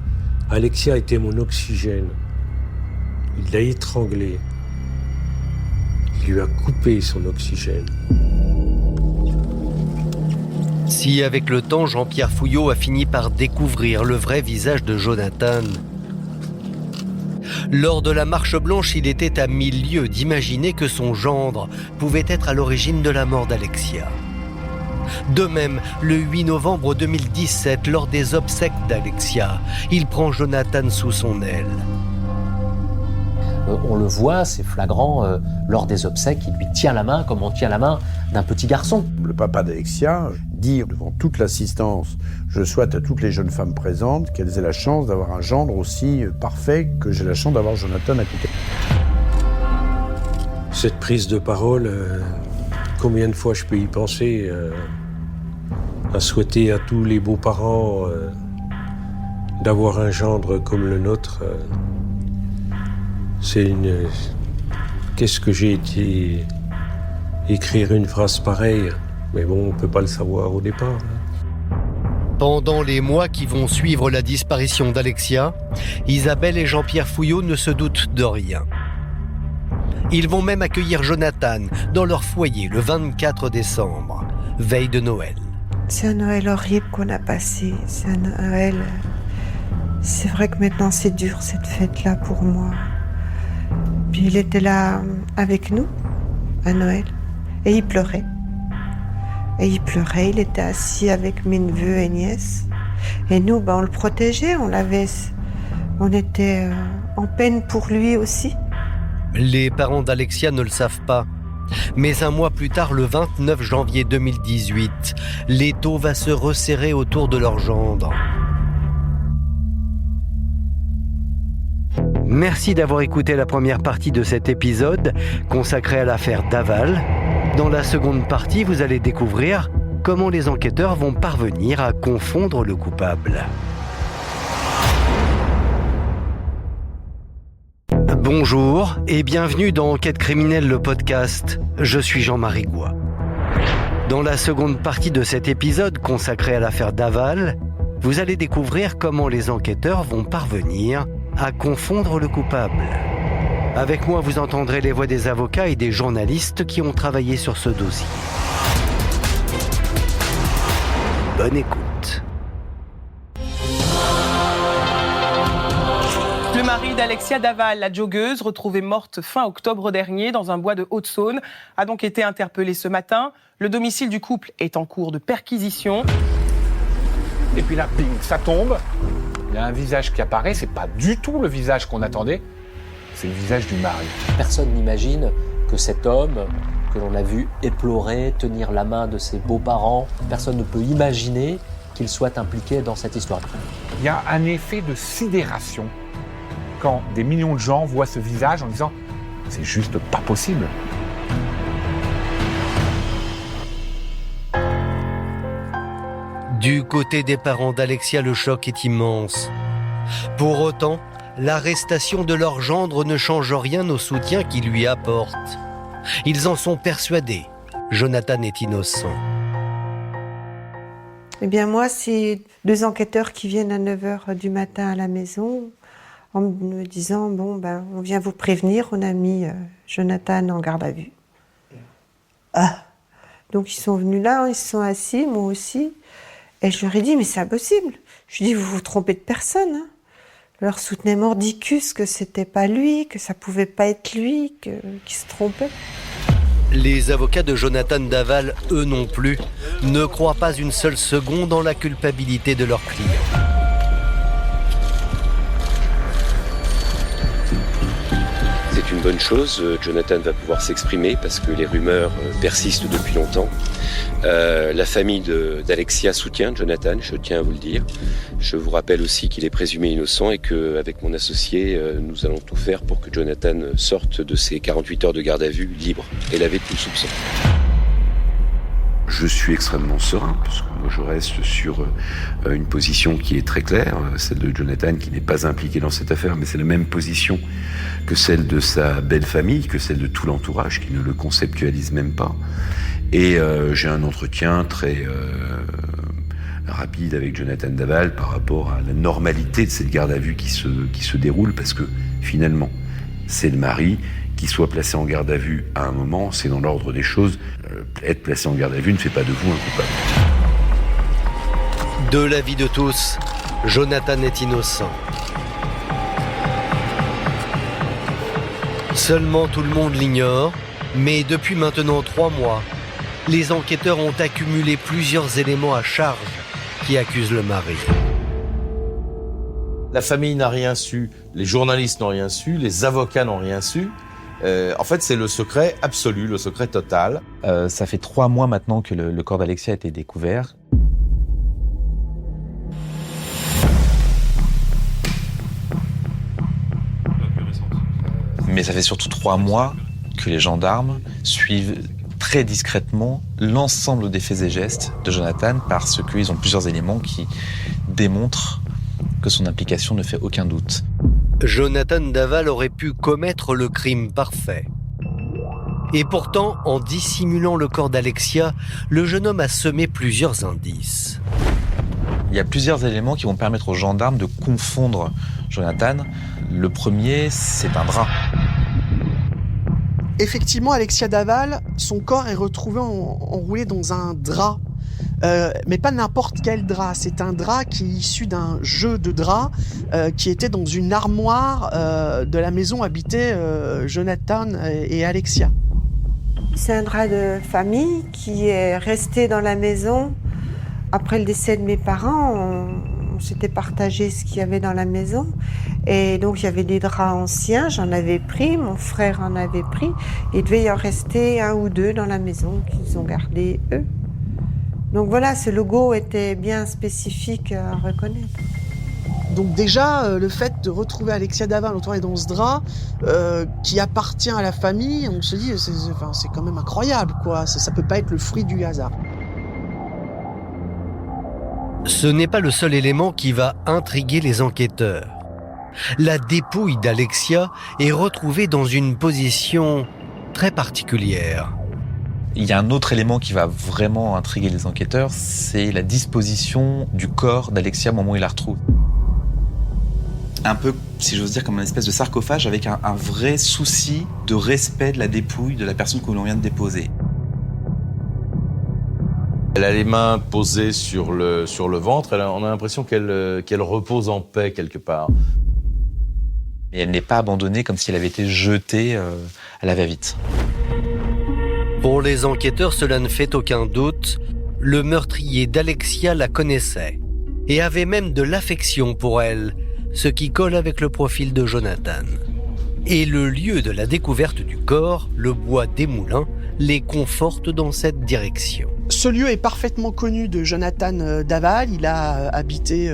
Alexia était mon oxygène. Il l'a étranglée. Il lui a coupé son oxygène. Si avec le temps, Jean-Pierre Fouillot a fini par découvrir le vrai visage de Jonathan, lors de la marche blanche, il était à 1000 lieues d'imaginer que son gendre pouvait être à l'origine de la mort d'Alexia. De même, le 8 novembre 2017, lors des obsèques d'Alexia, il prend Jonathan sous son aile. On le voit, c'est flagrant, lors des obsèques, il lui tient la main comme on tient la main d'un petit garçon. Le papa d'Alexia dit devant toute l'assistance « Je souhaite à toutes les jeunes femmes présentes qu'elles aient la chance d'avoir un gendre aussi parfait que j'ai la chance d'avoir Jonathan à côté. » Cette prise de parole, combien de fois je peux y penser, à souhaiter à tous les beaux-parents d'avoir un gendre comme le nôtre. Qu'est-ce que j'ai été écrire une phrase pareille, mais bon, on peut pas le savoir au départ. Pendant les mois qui vont suivre la disparition d'Alexia, Isabelle et Jean-Pierre Fouillot ne se doutent de rien. Ils vont même accueillir Jonathan dans leur foyer le 24 décembre, veille de Noël. C'est un Noël horrible qu'on a passé. C'est un Noël... C'est vrai que maintenant c'est dur cette fête-là pour moi. Puis il était là avec nous, à Noël, et il pleurait. Il était assis avec mes neveux et nièces. Et nous, on le protégeait, on était en peine pour lui aussi. Les parents d'Alexia ne le savent pas. Mais un mois plus tard, le 29 janvier 2018, l'étau va se resserrer autour de leur gendre. Merci d'avoir écouté la première partie de cet épisode consacré à l'affaire Daval. Dans la seconde partie, vous allez découvrir comment les enquêteurs vont parvenir à confondre le coupable. Bonjour et bienvenue dans Enquête criminelle, le podcast. Je suis Jean-Marie Goua. Dans la seconde partie de cet épisode consacré à l'affaire Daval, vous allez découvrir comment les enquêteurs vont parvenir à confondre le coupable. Avec moi, vous entendrez les voix des avocats et des journalistes qui ont travaillé sur ce dossier. Bonne écoute. Le mari d'Alexia Daval, la joggeuse, retrouvée morte fin octobre dernier dans un bois de Haute-Saône, a donc été interpellé ce matin. Le domicile du couple est en cours de perquisition. Et puis là, bing, ça tombe. Il y a un visage qui apparaît, c'est pas du tout le visage qu'on attendait, c'est le visage du mari. Personne n'imagine que cet homme que l'on a vu éploré, tenir la main de ses beaux-parents, personne ne peut imaginer qu'il soit impliqué dans cette histoire. Il y a un effet de sidération quand des millions de gens voient ce visage en disant « c'est juste pas possible ». Du côté des parents d'Alexia, le choc est immense. Pour autant, l'arrestation de leur gendre ne change rien au soutien qu'ils lui apportent. Ils en sont persuadés. Jonathan est innocent. Eh bien moi, c'est 2 enquêteurs qui viennent à 9h du matin à la maison en me disant « on vient vous prévenir, on a mis Jonathan en garde à vue. » Donc ils sont venus là, ils se sont assis, moi aussi. Et je leur ai dit, mais c'est impossible. Je lui ai dit, vous vous trompez de personne. Hein. Je leur soutenais mordicus que c'était pas lui, que ça pouvait pas être lui, qu'il se trompait. Les avocats de Jonathan Daval, eux non plus, ne croient pas une seule seconde en la culpabilité de leur client. C'est une bonne chose, Jonathan va pouvoir s'exprimer parce que les rumeurs persistent depuis longtemps. La famille d'Alexia soutient Jonathan, je tiens à vous le dire. Je vous rappelle aussi qu'il est présumé innocent et qu'avec mon associé, nous allons tout faire pour que Jonathan sorte de ses 48 heures de garde à vue libre et lavé de tout soupçon. Je suis extrêmement serein, parce que moi je reste sur une position qui est très claire, celle de Jonathan qui n'est pas impliqué dans cette affaire, mais c'est la même position que celle de sa belle famille, que celle de tout l'entourage qui ne le conceptualise même pas. Et j'ai un entretien très rapide avec Jonathan Daval par rapport à la normalité de cette garde à vue qui se déroule, parce que finalement, c'est le mari. Qu'il soit placé en garde à vue à un moment, c'est dans l'ordre des choses. Être placé en garde à vue ne fait pas de vous un coupable. De l'avis de tous, Jonathan est innocent. Seulement tout le monde l'ignore, mais depuis maintenant 3 mois, les enquêteurs ont accumulé plusieurs éléments à charge qui accusent le mari. La famille n'a rien su, les journalistes n'ont rien su, les avocats n'ont rien su. En fait, c'est le secret absolu, le secret total. Ça fait 3 mois maintenant que le corps d'Alexia a été découvert. Mais ça fait surtout 3 mois que les gendarmes suivent très discrètement l'ensemble des faits et gestes de Jonathan parce qu'ils ont plusieurs éléments qui démontrent que son implication ne fait aucun doute. Jonathan Daval aurait pu commettre le crime parfait. Et pourtant, en dissimulant le corps d'Alexia, le jeune homme a semé plusieurs indices. Il y a plusieurs éléments qui vont permettre aux gendarmes de confondre Jonathan. Le premier, c'est un drap. Effectivement, Alexia Daval, son corps est retrouvé enroulé dans un drap. mais pas n'importe quel drap. C'est un drap qui est issu d'un jeu de draps qui était dans une armoire de la maison habitée Jonathan et Alexia. C'est un drap de famille qui est resté dans la maison. Après le décès de mes parents, on s'était partagé ce qu'il y avait dans la maison. Et donc il y avait des draps anciens, j'en avais pris, mon frère en avait pris. Il devait y en rester 1 ou 2 dans la maison qu'ils ont gardé eux. Donc voilà, ce logo était bien spécifique à reconnaître. Donc déjà, le fait de retrouver Alexia Daval dans ce drap qui appartient à la famille, on se dit, c'est quand même incroyable, quoi. Ça peut pas être le fruit du hasard. Ce n'est pas le seul élément qui va intriguer les enquêteurs. La dépouille d'Alexia est retrouvée dans une position très particulière. Il y a un autre élément qui va vraiment intriguer les enquêteurs, c'est la disposition du corps d'Alexia au moment où il la retrouve. Un peu, si j'ose dire, comme une espèce de sarcophage avec un vrai souci de respect de la dépouille de la personne que l'on vient de déposer. Elle a les mains posées sur le ventre, on a l'impression qu'elle repose en paix quelque part. Et elle n'est pas abandonnée comme si elle avait été jetée à la va-vite. Pour les enquêteurs, cela ne fait aucun doute. Le meurtrier d'Alexia la connaissait et avait même de l'affection pour elle, ce qui colle avec le profil de Jonathan. Et le lieu de la découverte du corps, le bois des Moulins, les conforte dans cette direction. Ce lieu est parfaitement connu de Jonathan Daval. Il a habité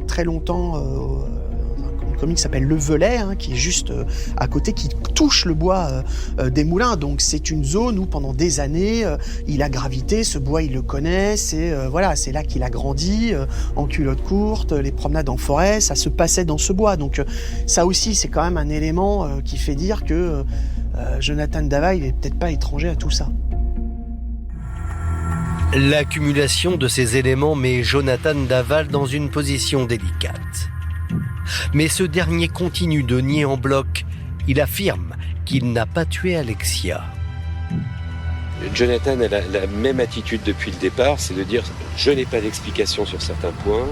très longtemps dans une commune qui s'appelle Le Velay, qui est juste à côté, qui touche le bois des Moulins. Donc c'est une zone où pendant des années, il a gravité. Ce bois, il le connaît. C'est là qu'il a grandi, en culotte courte, les promenades en forêt, ça se passait dans ce bois. Donc ça aussi, c'est quand même un élément qui fait dire que Jonathan Daval, il n'est peut-être pas étranger à tout ça. L'accumulation de ces éléments met Jonathan Daval dans une position délicate. Mais ce dernier continue de nier en bloc. Il affirme qu'il n'a pas tué Alexia. Jonathan a la même attitude depuis le départ, c'est de dire « je n'ai pas d'explication sur certains points,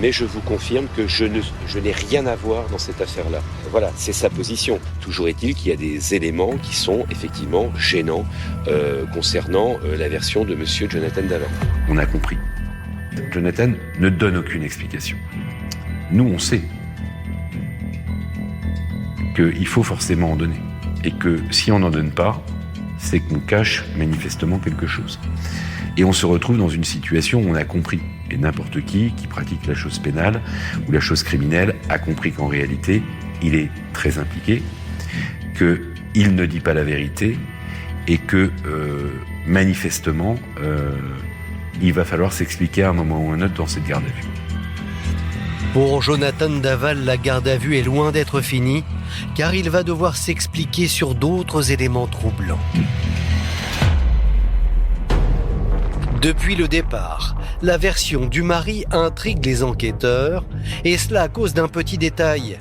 mais je vous confirme que je n'ai rien à voir dans cette affaire-là ». Voilà, c'est sa position. Toujours est-il qu'il y a des éléments qui sont effectivement gênants concernant la version de monsieur Jonathan Daval. On a compris. Jonathan ne donne aucune explication. Nous, on sait qu'il faut forcément en donner. Et que si on n'en donne pas, c'est qu'on cache manifestement quelque chose. Et on se retrouve dans une situation où on a compris, et n'importe qui pratique la chose pénale ou la chose criminelle a compris qu'en réalité, il est très impliqué, qu'il ne dit pas la vérité, et que manifestement, il va falloir s'expliquer à un moment ou à un autre dans cette garde à vue. Pour Jonathan Daval, la garde à vue est loin d'être finie, car il va devoir s'expliquer sur d'autres éléments troublants. Depuis le départ, la version du mari intrigue les enquêteurs, et cela à cause d'un petit détail.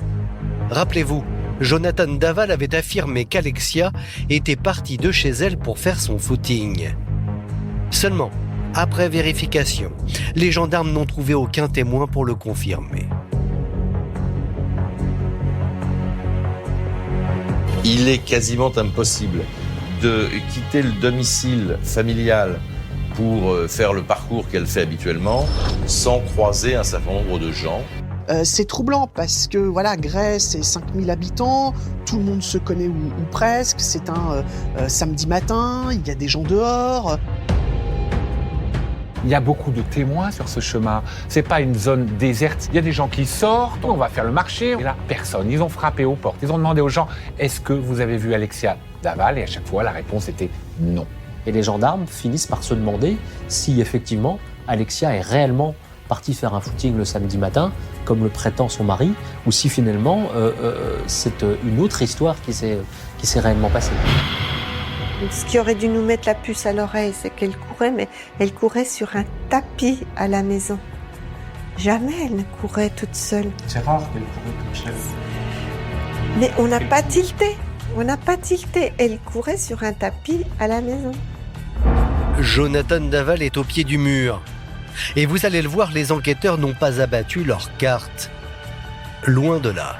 Rappelez-vous, Jonathan Daval avait affirmé qu'Alexia était partie de chez elle pour faire son footing. Seulement, après vérification, les gendarmes n'ont trouvé aucun témoin pour le confirmer. Il est quasiment impossible de quitter le domicile familial pour faire le parcours qu'elle fait habituellement sans croiser un certain nombre de gens. C'est troublant parce que Gray, c'est 5000 habitants, tout le monde se connaît ou presque, c'est un samedi matin, il y a des gens dehors. Il y a beaucoup de témoins sur ce chemin. C'est pas une zone déserte. Il y a des gens qui sortent, on va faire le marché. Et là, personne. Ils ont frappé aux portes. Ils ont demandé aux gens, est-ce que vous avez vu Alexia Daval? Et à chaque fois, la réponse était non. Et les gendarmes finissent par se demander si effectivement Alexia est réellement partie faire un footing le samedi matin, comme le prétend son mari, ou si finalement c'est une autre histoire qui s'est réellement passée. Ce qui aurait dû nous mettre la puce à l'oreille, c'est qu'elle courait, mais elle courait sur un tapis à la maison. Jamais elle ne courait toute seule. C'est rare qu'elle courait toute seule. Mais on n'a pas tilté. On n'a pas tilté. Elle courait sur un tapis à la maison. Jonathan Daval est au pied du mur. Et vous allez le voir, les enquêteurs n'ont pas abattu leurs cartes. Loin de là.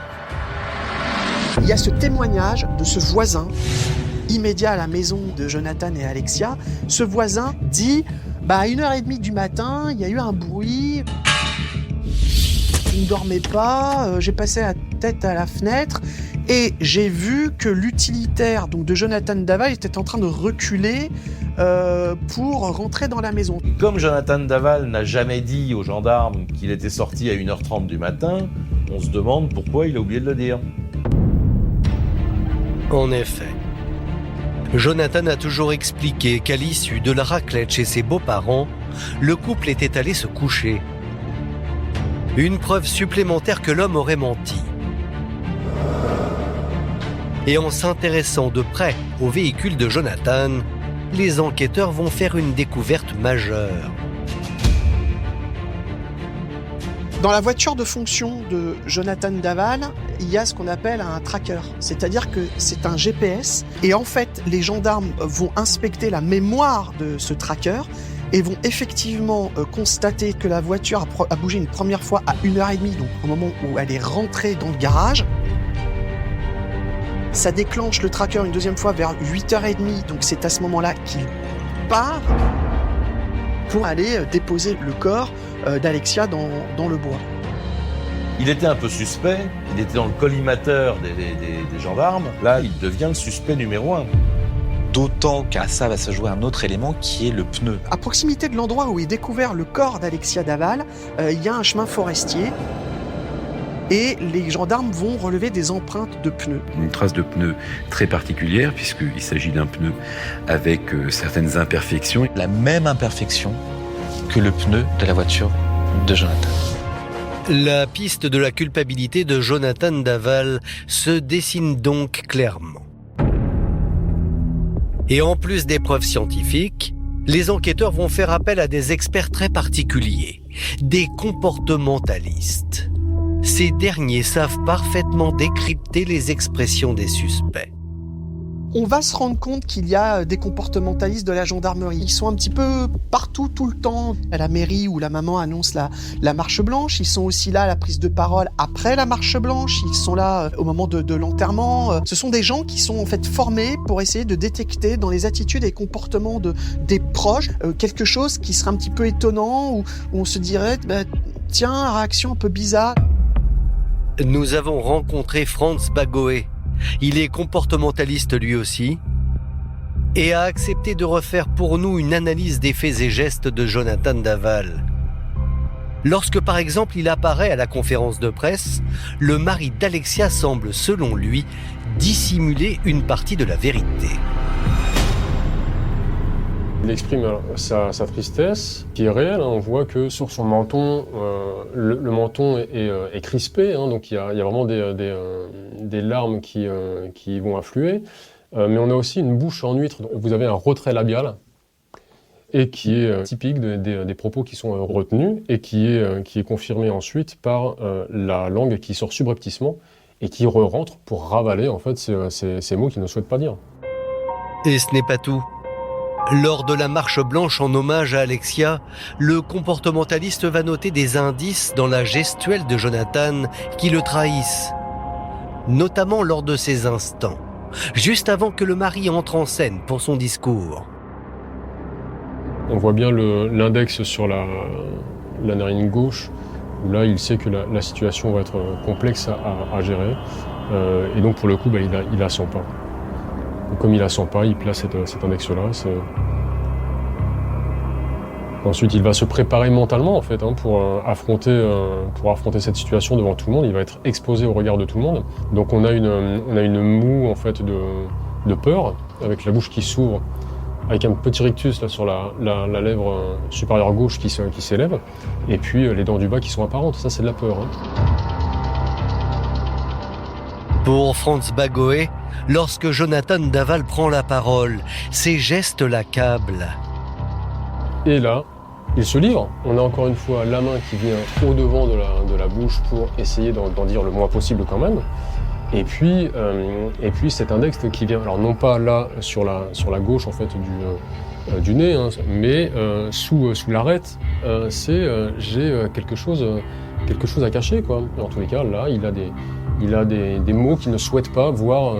Il y a ce témoignage de ce voisin immédiat à la maison de Jonathan et Alexia. Ce voisin dit à 1h30 du matin, il y a eu un bruit. Je ne dormais pas, j'ai passé la tête à la fenêtre et j'ai vu que l'utilitaire donc, de Jonathan Daval était en train de reculer pour rentrer dans la maison. Comme Jonathan Daval n'a jamais dit aux gendarmes qu'il était sorti à 1h30 du matin, on se demande pourquoi il a oublié de le dire. En effet, Jonathan a toujours expliqué qu'à l'issue de la raclette chez ses beaux-parents, le couple était allé se coucher. Une preuve supplémentaire que l'homme aurait menti. Et en s'intéressant de près au véhicule de Jonathan, les enquêteurs vont faire une découverte majeure. Dans la voiture de fonction de Jonathan Daval, il y a ce qu'on appelle un tracker. C'est-à-dire que c'est un GPS. Et en fait, les gendarmes vont inspecter la mémoire de ce tracker et vont effectivement constater que la voiture a bougé une première fois à 1h30, donc au moment où elle est rentrée dans le garage. Ça déclenche le tracker une deuxième fois vers 8h30, donc c'est à ce moment-là qu'il part pour aller déposer le corps d'Alexia dans le bois. Il était un peu suspect, il était dans le collimateur des gendarmes. Là, il devient le suspect numéro 1. D'autant qu'à ça va se jouer un autre élément qui est le pneu. À proximité de l'endroit où est découvert le corps d'Alexia Daval, il y a un chemin forestier et les gendarmes vont relever des empreintes de pneus. Une trace de pneu très particulière puisqu'il s'agit d'un pneu avec certaines imperfections. La même imperfection que le pneu de la voiture de Jonathan. La piste de la culpabilité de Jonathan Daval se dessine donc clairement. Et en plus des preuves scientifiques, les enquêteurs vont faire appel à des experts très particuliers, des comportementalistes. Ces derniers savent parfaitement décrypter les expressions des suspects. On va se rendre compte qu'il y a des comportementalistes de la gendarmerie. Ils sont un petit peu partout, tout le temps. À la mairie où la maman annonce la marche blanche, ils sont aussi là à la prise de parole après la marche blanche, ils sont là au moment de l'enterrement. Ce sont des gens qui sont en fait formés pour essayer de détecter dans les attitudes et comportements des proches quelque chose qui serait un petit peu étonnant, où on se dirait tiens, réaction un peu bizarre. Nous avons rencontré Franz Bagoé. Il est comportementaliste lui aussi et a accepté de refaire pour nous une analyse des faits et gestes de Jonathan Daval. Lorsque par exemple il apparaît à la conférence de presse, le mari d'Alexia semble selon lui dissimuler une partie de la vérité. Il exprime sa tristesse, qui est réelle. On voit que sur son menton, le menton est crispé, donc il y a vraiment des larmes qui vont affluer. Mais on a aussi une bouche en huître. Vous avez un retrait labial, et qui est typique des propos qui sont retenus, et qui est confirmé ensuite par la langue qui sort subrepticement, et qui re-rentre pour ravaler en fait ces mots qu'il ne souhaite pas dire. Et ce n'est pas tout. Lors de la marche blanche en hommage à Alexia, le comportementaliste va noter des indices dans la gestuelle de Jonathan qui le trahissent, notamment lors de ces instants, juste avant que le mari entre en scène pour son discours. On voit bien l'index sur la narine gauche, où là il sait que la situation va être complexe à gérer, et donc pour le coup il la sent pas. Comme il la sent pas, il place cet index-là. Ensuite, il va se préparer mentalement en fait pour affronter cette situation devant tout le monde. Il va être exposé au regard de tout le monde. Donc on a une moue en fait de peur, avec la bouche qui s'ouvre, avec un petit rictus là sur la lèvre supérieure gauche qui s'élève, et puis les dents du bas qui sont apparentes. Ça, c'est de la peur. Pour Franz Bagoé, lorsque Jonathan Daval prend la parole, ses gestes l'accablent. Et là, il se livre. On a encore une fois la main qui vient au-devant de la bouche pour essayer d'en dire le moins possible quand même. Et puis cet index qui vient, alors non pas là sur la gauche en fait du nez, hein, mais sous l'arête, j'ai quelque chose à cacher, quoi. En tous les cas, là, il a des mots qu'il ne souhaite pas voir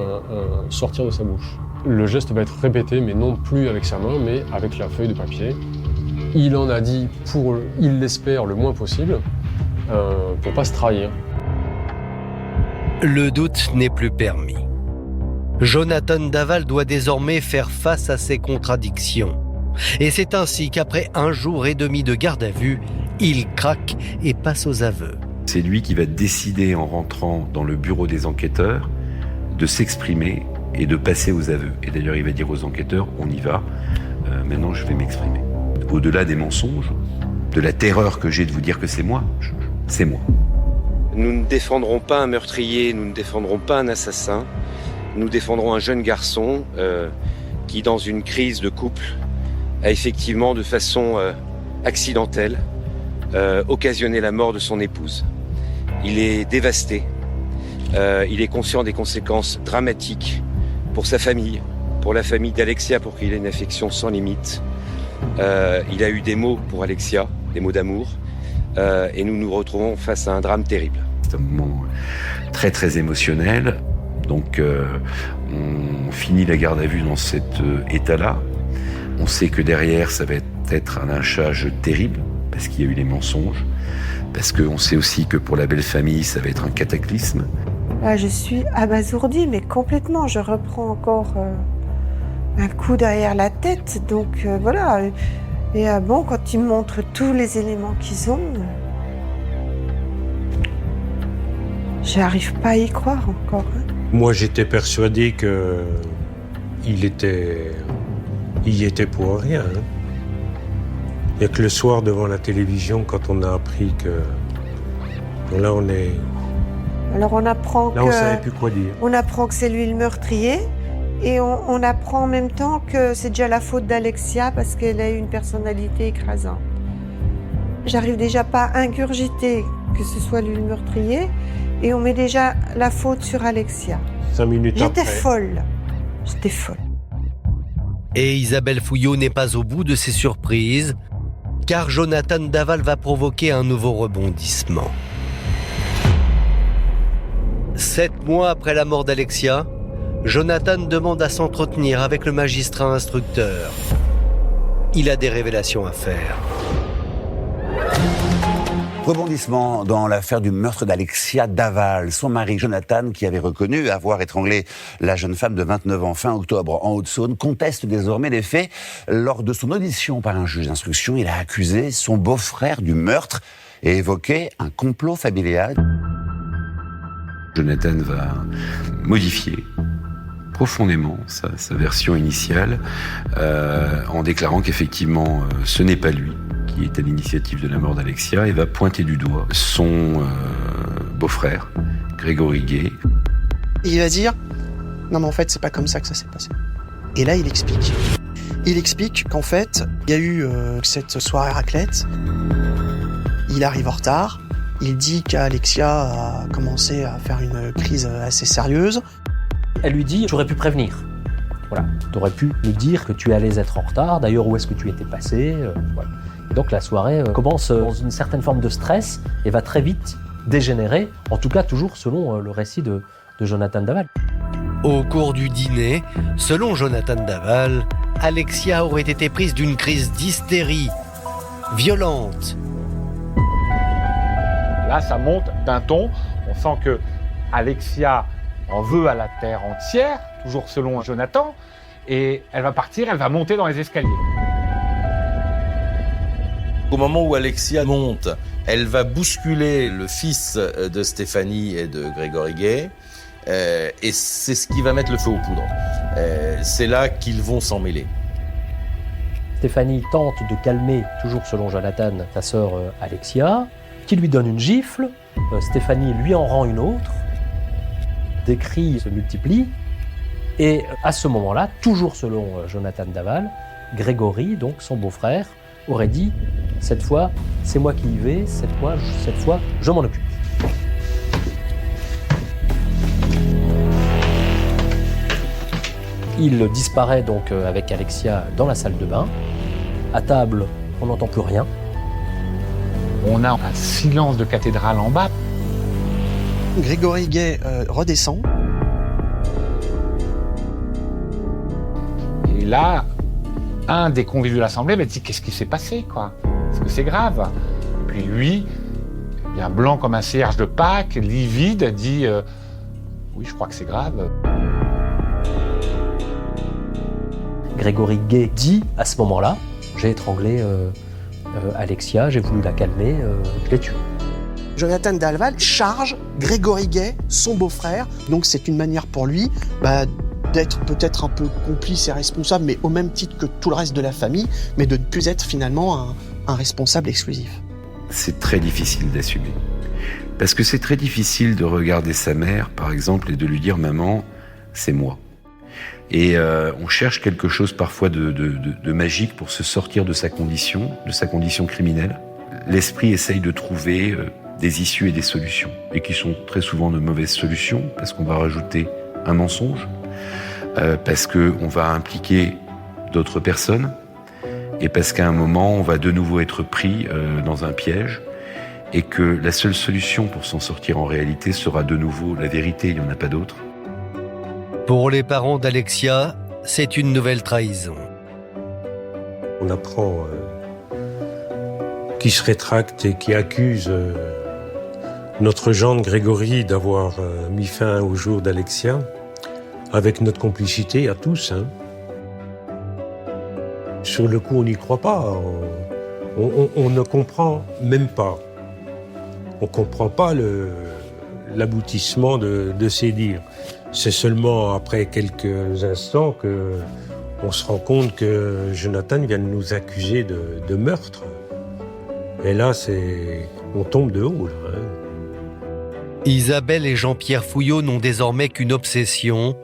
sortir de sa bouche. Le geste va être répété, mais non plus avec sa main, mais avec la feuille de papier. Il en a dit, il l'espère, le moins possible, pour pas se trahir. Le doute n'est plus permis. Jonathan Daval doit désormais faire face à ses contradictions. Et c'est ainsi qu'après 1 jour et demi de garde à vue, il craque et passe aux aveux. C'est lui qui va décider, en rentrant dans le bureau des enquêteurs, de s'exprimer et de passer aux aveux. Et d'ailleurs, il va dire aux enquêteurs, on y va, maintenant je vais m'exprimer. Au-delà des mensonges, de la terreur que j'ai de vous dire que c'est moi, c'est moi. Nous ne défendrons pas un meurtrier, nous ne défendrons pas un assassin, nous défendrons un jeune garçon qui, dans une crise de couple, a effectivement, de façon accidentelle, occasionné la mort de son épouse. Il est dévasté, il est conscient des conséquences dramatiques pour sa famille, pour la famille d'Alexia, pour qu'il ait une affection sans limite. Il a eu des mots pour Alexia, des mots d'amour, et nous nous retrouvons face à un drame terrible. C'est un moment très très émotionnel, donc on finit la garde à vue dans cet état-là. On sait que derrière, ça va être un lynchage terrible, parce qu'il y a eu les mensonges, parce qu'on sait aussi que pour la belle famille, ça va être un cataclysme. Là, je suis abasourdie, mais complètement. Je reprends encore un coup derrière la tête, donc voilà. Et bon, quand ils me montrent tous les éléments qu'ils ont, j'arrive pas à y croire encore. Hein. Moi, j'étais persuadé qu'il y était pour rien. Hein. Il n'y a que le soir devant la télévision, quand on a appris que là, on est... Alors on apprend là, on ne savait plus quoi dire. On apprend que c'est lui le meurtrier, et on apprend en même temps que c'est déjà la faute d'Alexia parce qu'elle a eu une personnalité écrasante. J'arrive déjà pas à ingurgiter que ce soit lui le meurtrier, et on met déjà la faute sur Alexia. 5 minutes après. J'étais folle. Et Isabelle Fouillot n'est pas au bout de ses surprises, car Jonathan Daval va provoquer un nouveau rebondissement. 7 mois après la mort d'Alexia, Jonathan demande à s'entretenir avec le magistrat instructeur. Il a des révélations à faire. Rebondissement dans l'affaire du meurtre d'Alexia Daval. Son mari Jonathan, qui avait reconnu avoir étranglé la jeune femme de 29 ans fin octobre en Haute-Saône, conteste désormais les faits. Lors de son audition par un juge d'instruction, il a accusé son beau-frère du meurtre et évoqué un complot familial. Jonathan va modifier profondément sa version initiale en déclarant qu'effectivement ce n'est pas lui qui est à l'initiative de la mort d'Alexia, et va pointer du doigt son beau-frère, Grégory Gay. Il va dire « Non mais en fait c'est pas comme ça que ça s'est passé ». Et là il explique. Il explique qu'en fait il y a eu cette soirée raclette, il arrive en retard, il dit qu'Alexia a commencé à faire une crise assez sérieuse. Elle lui dit « J'aurais pu prévenir ». Voilà, t'aurais pu nous dire que tu allais être en retard, d'ailleurs où est-ce que tu étais passé, voilà. Donc la soirée commence dans une certaine forme de stress et va très vite dégénérer, en tout cas toujours selon le récit de Jonathan Daval. Au cours du dîner, selon Jonathan Daval, Alexia aurait été prise d'une crise d'hystérie violente. Là, ça monte d'un ton. On sent que Alexia en veut à la terre entière, toujours selon Jonathan, et elle va partir, elle va monter dans les escaliers. Au moment où Alexia monte, elle va bousculer le fils de Stéphanie et de Grégory Gay, et c'est ce qui va mettre le feu aux poudres. C'est là qu'ils vont s'en mêler. Stéphanie tente de calmer, toujours selon Jonathan, sa sœur Alexia, qui lui donne une gifle. Stéphanie lui en rend une autre. Des cris se multiplient. Et à ce moment-là, toujours selon Jonathan Daval, Grégory, donc son beau-frère, aurait dit « Cette fois, c'est moi qui y vais, cette fois, je m'en occupe ». Il disparaît donc avec Alexia dans la salle de bain. À table, on n'entend plus rien. On a un silence de cathédrale en bas. Grégory Gay redescend. Et là, un des convives de l'Assemblée m'a dit « Qu'est-ce qui s'est passé, quoi ? Est-ce que c'est grave ?» Puis lui, bien blanc comme un cierge de Pâques, livide, a dit « Oui, je crois que c'est grave. » Grégory Gay dit à ce moment-là « J'ai étranglé Alexia, j'ai voulu la calmer, je l'ai tuée. » Jonathan Daval charge Grégory Gay, son beau-frère. Donc c'est une manière pour lui d'être peut-être un peu complice et responsable, mais au même titre que tout le reste de la famille, mais de ne plus être finalement un responsable exclusif. C'est très difficile d'assumer. Parce que c'est très difficile de regarder sa mère, par exemple, et de lui dire « Maman, c'est moi ». Et on cherche quelque chose parfois de magique pour se sortir de sa condition criminelle. L'esprit essaye de trouver des issues et des solutions, et qui sont très souvent de mauvaises solutions, parce qu'on va rajouter un mensonge, parce qu'on va impliquer d'autres personnes, et parce qu'à un moment, on va de nouveau être pris dans un piège, et que la seule solution pour s'en sortir en réalité sera de nouveau la vérité, il n'y en a pas d'autre. Pour les parents d'Alexia, c'est une nouvelle trahison. On apprend qu'il se rétracte et qui accuse notre gendre Grégory d'avoir mis fin au jour d'Alexia, avec notre complicité à tous. Sur le coup, on n'y croit pas. On ne comprend même pas. On ne comprend pas l'aboutissement de ces dires. C'est seulement après quelques instants qu'on se rend compte que Jonathan vient de nous accuser de meurtre. Et là, on tombe de haut. Là, Isabelle et Jean-Pierre Fouillot n'ont désormais qu'une obsession,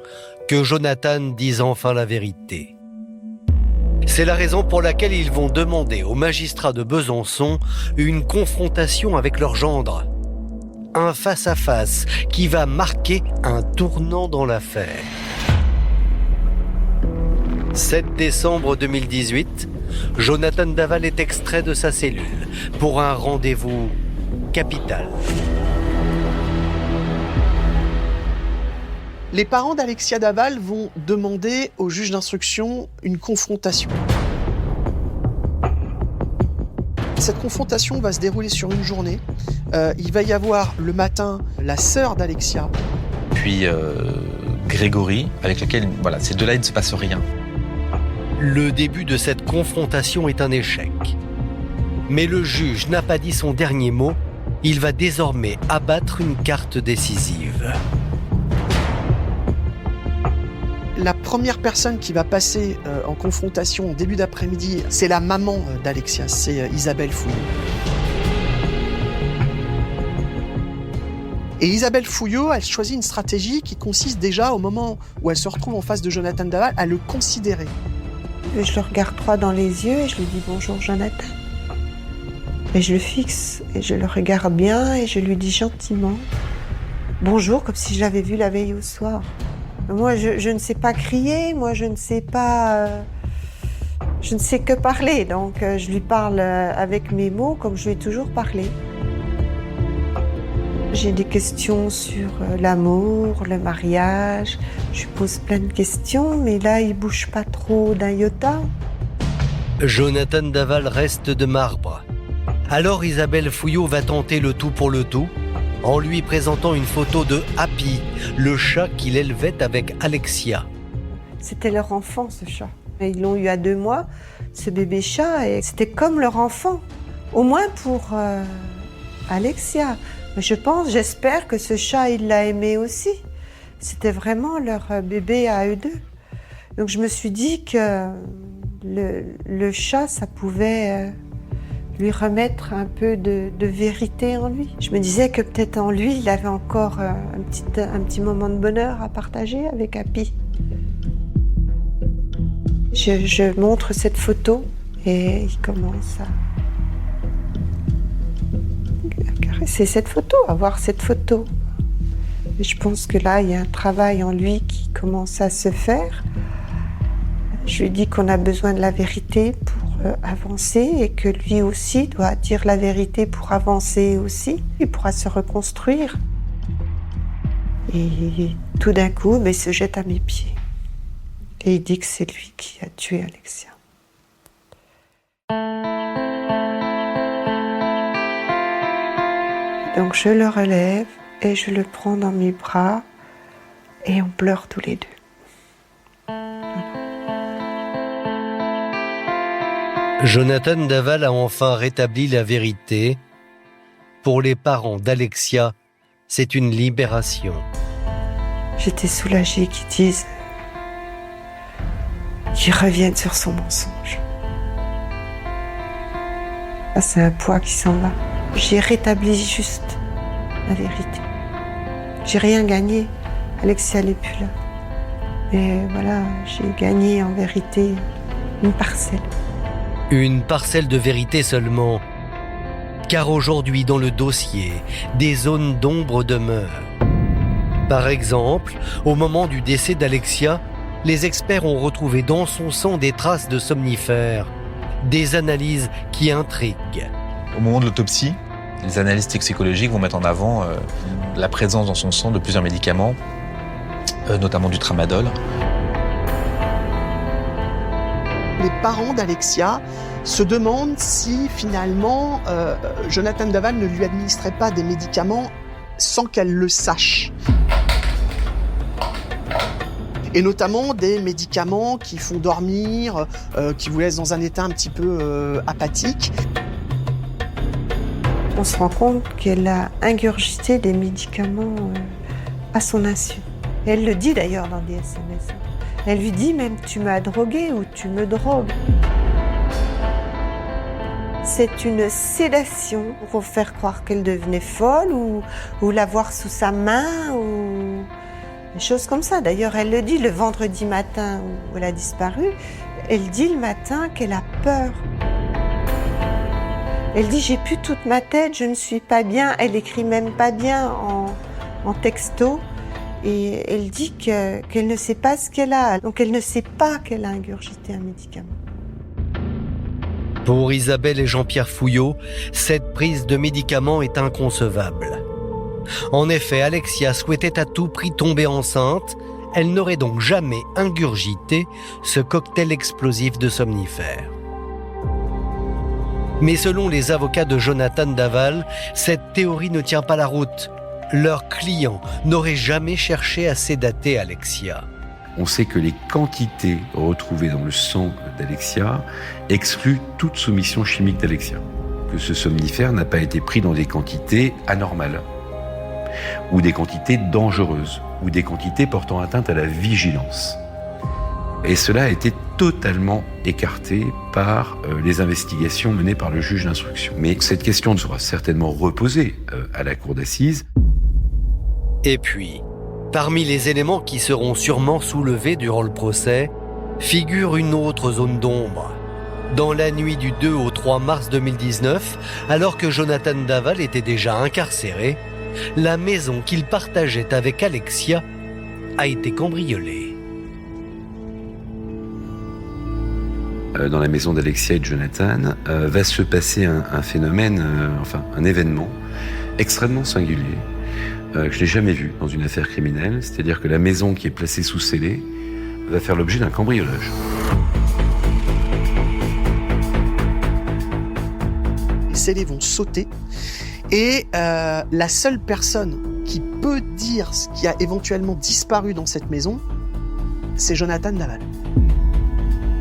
que Jonathan dise enfin la vérité. C'est la raison pour laquelle ils vont demander aux magistrats de Besançon une confrontation avec leur gendre. Un face-à-face qui va marquer un tournant dans l'affaire. 7 décembre 2018, Jonathan Daval est extrait de sa cellule pour un rendez-vous capital. Les parents d'Alexia Daval vont demander au juge d'instruction une confrontation. Cette confrontation va se dérouler sur une journée. Il va y avoir le matin la sœur d'Alexia. Puis Grégory, avec lequel, voilà, ces deux-là, il ne se passe rien. Le début de cette confrontation est un échec. Mais le juge n'a pas dit son dernier mot. Il va désormais abattre une carte décisive. La première personne qui va passer en confrontation au début d'après-midi, c'est la maman d'Alexia, c'est Isabelle Fouillot. Et Isabelle Fouillot, elle choisit une stratégie qui consiste déjà, au moment où elle se retrouve en face de Jonathan Daval, à le considérer. Je le regarde droit dans les yeux et je lui dis « Bonjour Jonathan ». Et je le fixe et je le regarde bien et je lui dis gentiment « Bonjour » comme si je l'avais vu la veille au soir. Moi, je ne sais pas crier, moi je ne sais pas... je ne sais que parler, donc je lui parle avec mes mots comme je lui ai toujours parlé. J'ai des questions sur l'amour, le mariage, je lui pose plein de questions, mais là il bouge pas trop d'un iota. Jonathan Daval reste de marbre. Alors Isabelle Fouillot va tenter le tout pour le tout, en lui présentant une photo de Happy, le chat qu'il élevait avec Alexia. C'était leur enfant, ce chat. Ils l'ont eu à 2 mois, ce bébé chat, et c'était comme leur enfant. Au moins pour Alexia. Mais j'espère que ce chat, il l'a aimé aussi. C'était vraiment leur bébé à eux deux. Donc je me suis dit que le chat, ça pouvait... lui remettre un peu de vérité en lui. Je me disais que peut-être en lui, il avait encore un petit moment de bonheur à partager avec Happy. Je montre cette photo et il commence à caresser cette photo, à voir cette photo. Et je pense que là, il y a un travail en lui qui commence à se faire. Je lui dis qu'on a besoin de la vérité pour avancer et que lui aussi doit dire la vérité pour avancer aussi. Il pourra se reconstruire. Et tout d'un coup, il se jette à mes pieds. Et il dit que c'est lui qui a tué Alexia. Donc je le relève et je le prends dans mes bras et on pleure tous les deux. Jonathan Daval a enfin rétabli la vérité. Pour les parents d'Alexia, c'est une libération. J'étais soulagée qu'ils disent, qu'ils reviennent sur son mensonge. Ah, c'est un poids qui s'en va. J'ai rétabli juste la vérité. J'ai rien gagné. Alexia n'est plus là. Mais voilà, j'ai gagné en vérité une parcelle. Une parcelle de vérité seulement. Car aujourd'hui, dans le dossier, des zones d'ombre demeurent. Par exemple, au moment du décès d'Alexia, les experts ont retrouvé dans son sang des traces de somnifères. Des analyses qui intriguent. Au moment de l'autopsie, les analyses toxicologiques vont mettre en avant la présence dans son sang de plusieurs médicaments, notamment du tramadol. Les parents d'Alexia se demandent si finalement Jonathan Daval ne lui administrait pas des médicaments sans qu'elle le sache. Et notamment des médicaments qui font dormir, qui vous laissent dans un état un petit peu apathique. On se rend compte qu'elle a ingurgité des médicaments à son insu. Et elle le dit d'ailleurs dans des SMS. Elle lui dit même « tu m'as drogué » ou « tu me drogues ». C'est une sédation pour faire croire qu'elle devenait folle ou l'avoir sous sa main ou des choses comme ça. D'ailleurs, elle le dit le vendredi matin où elle a disparu. Elle dit le matin qu'elle a peur. Elle dit « j'ai plus toute ma tête, je ne suis pas bien ». Elle écrit même pas bien en texto. Et elle dit qu'elle ne sait pas ce qu'elle a. Donc elle ne sait pas qu'elle a ingurgité un médicament. Pour Isabelle et Jean-Pierre Fouillot, cette prise de médicaments est inconcevable. En effet, Alexia souhaitait à tout prix tomber enceinte. Elle n'aurait donc jamais ingurgité ce cocktail explosif de somnifères. Mais selon les avocats de Jonathan Daval, cette théorie ne tient pas la route. Leur client n'aurait jamais cherché à sédater Alexia. On sait que les quantités retrouvées dans le sang d'Alexia excluent toute soumission chimique d'Alexia. Que ce somnifère n'a pas été pris dans des quantités anormales, ou des quantités dangereuses, ou des quantités portant atteinte à la vigilance. Et cela a été totalement écarté par les investigations menées par le juge d'instruction. Mais cette question sera certainement reposée à la cour d'assises. Et puis, parmi les éléments qui seront sûrement soulevés durant le procès, figure une autre zone d'ombre. Dans la nuit du 2 au 3 mars 2019, alors que Jonathan Daval était déjà incarcéré, la maison qu'il partageait avec Alexia a été cambriolée. Dans la maison d'Alexia et de Jonathan, va se passer un phénomène, un événement extrêmement singulier, que je n'ai jamais vu dans une affaire criminelle, c'est-à-dire que la maison qui est placée sous scellé va faire l'objet d'un cambriolage. Les scellés vont sauter et la seule personne qui peut dire ce qui a éventuellement disparu dans cette maison, c'est Jonathan Daval.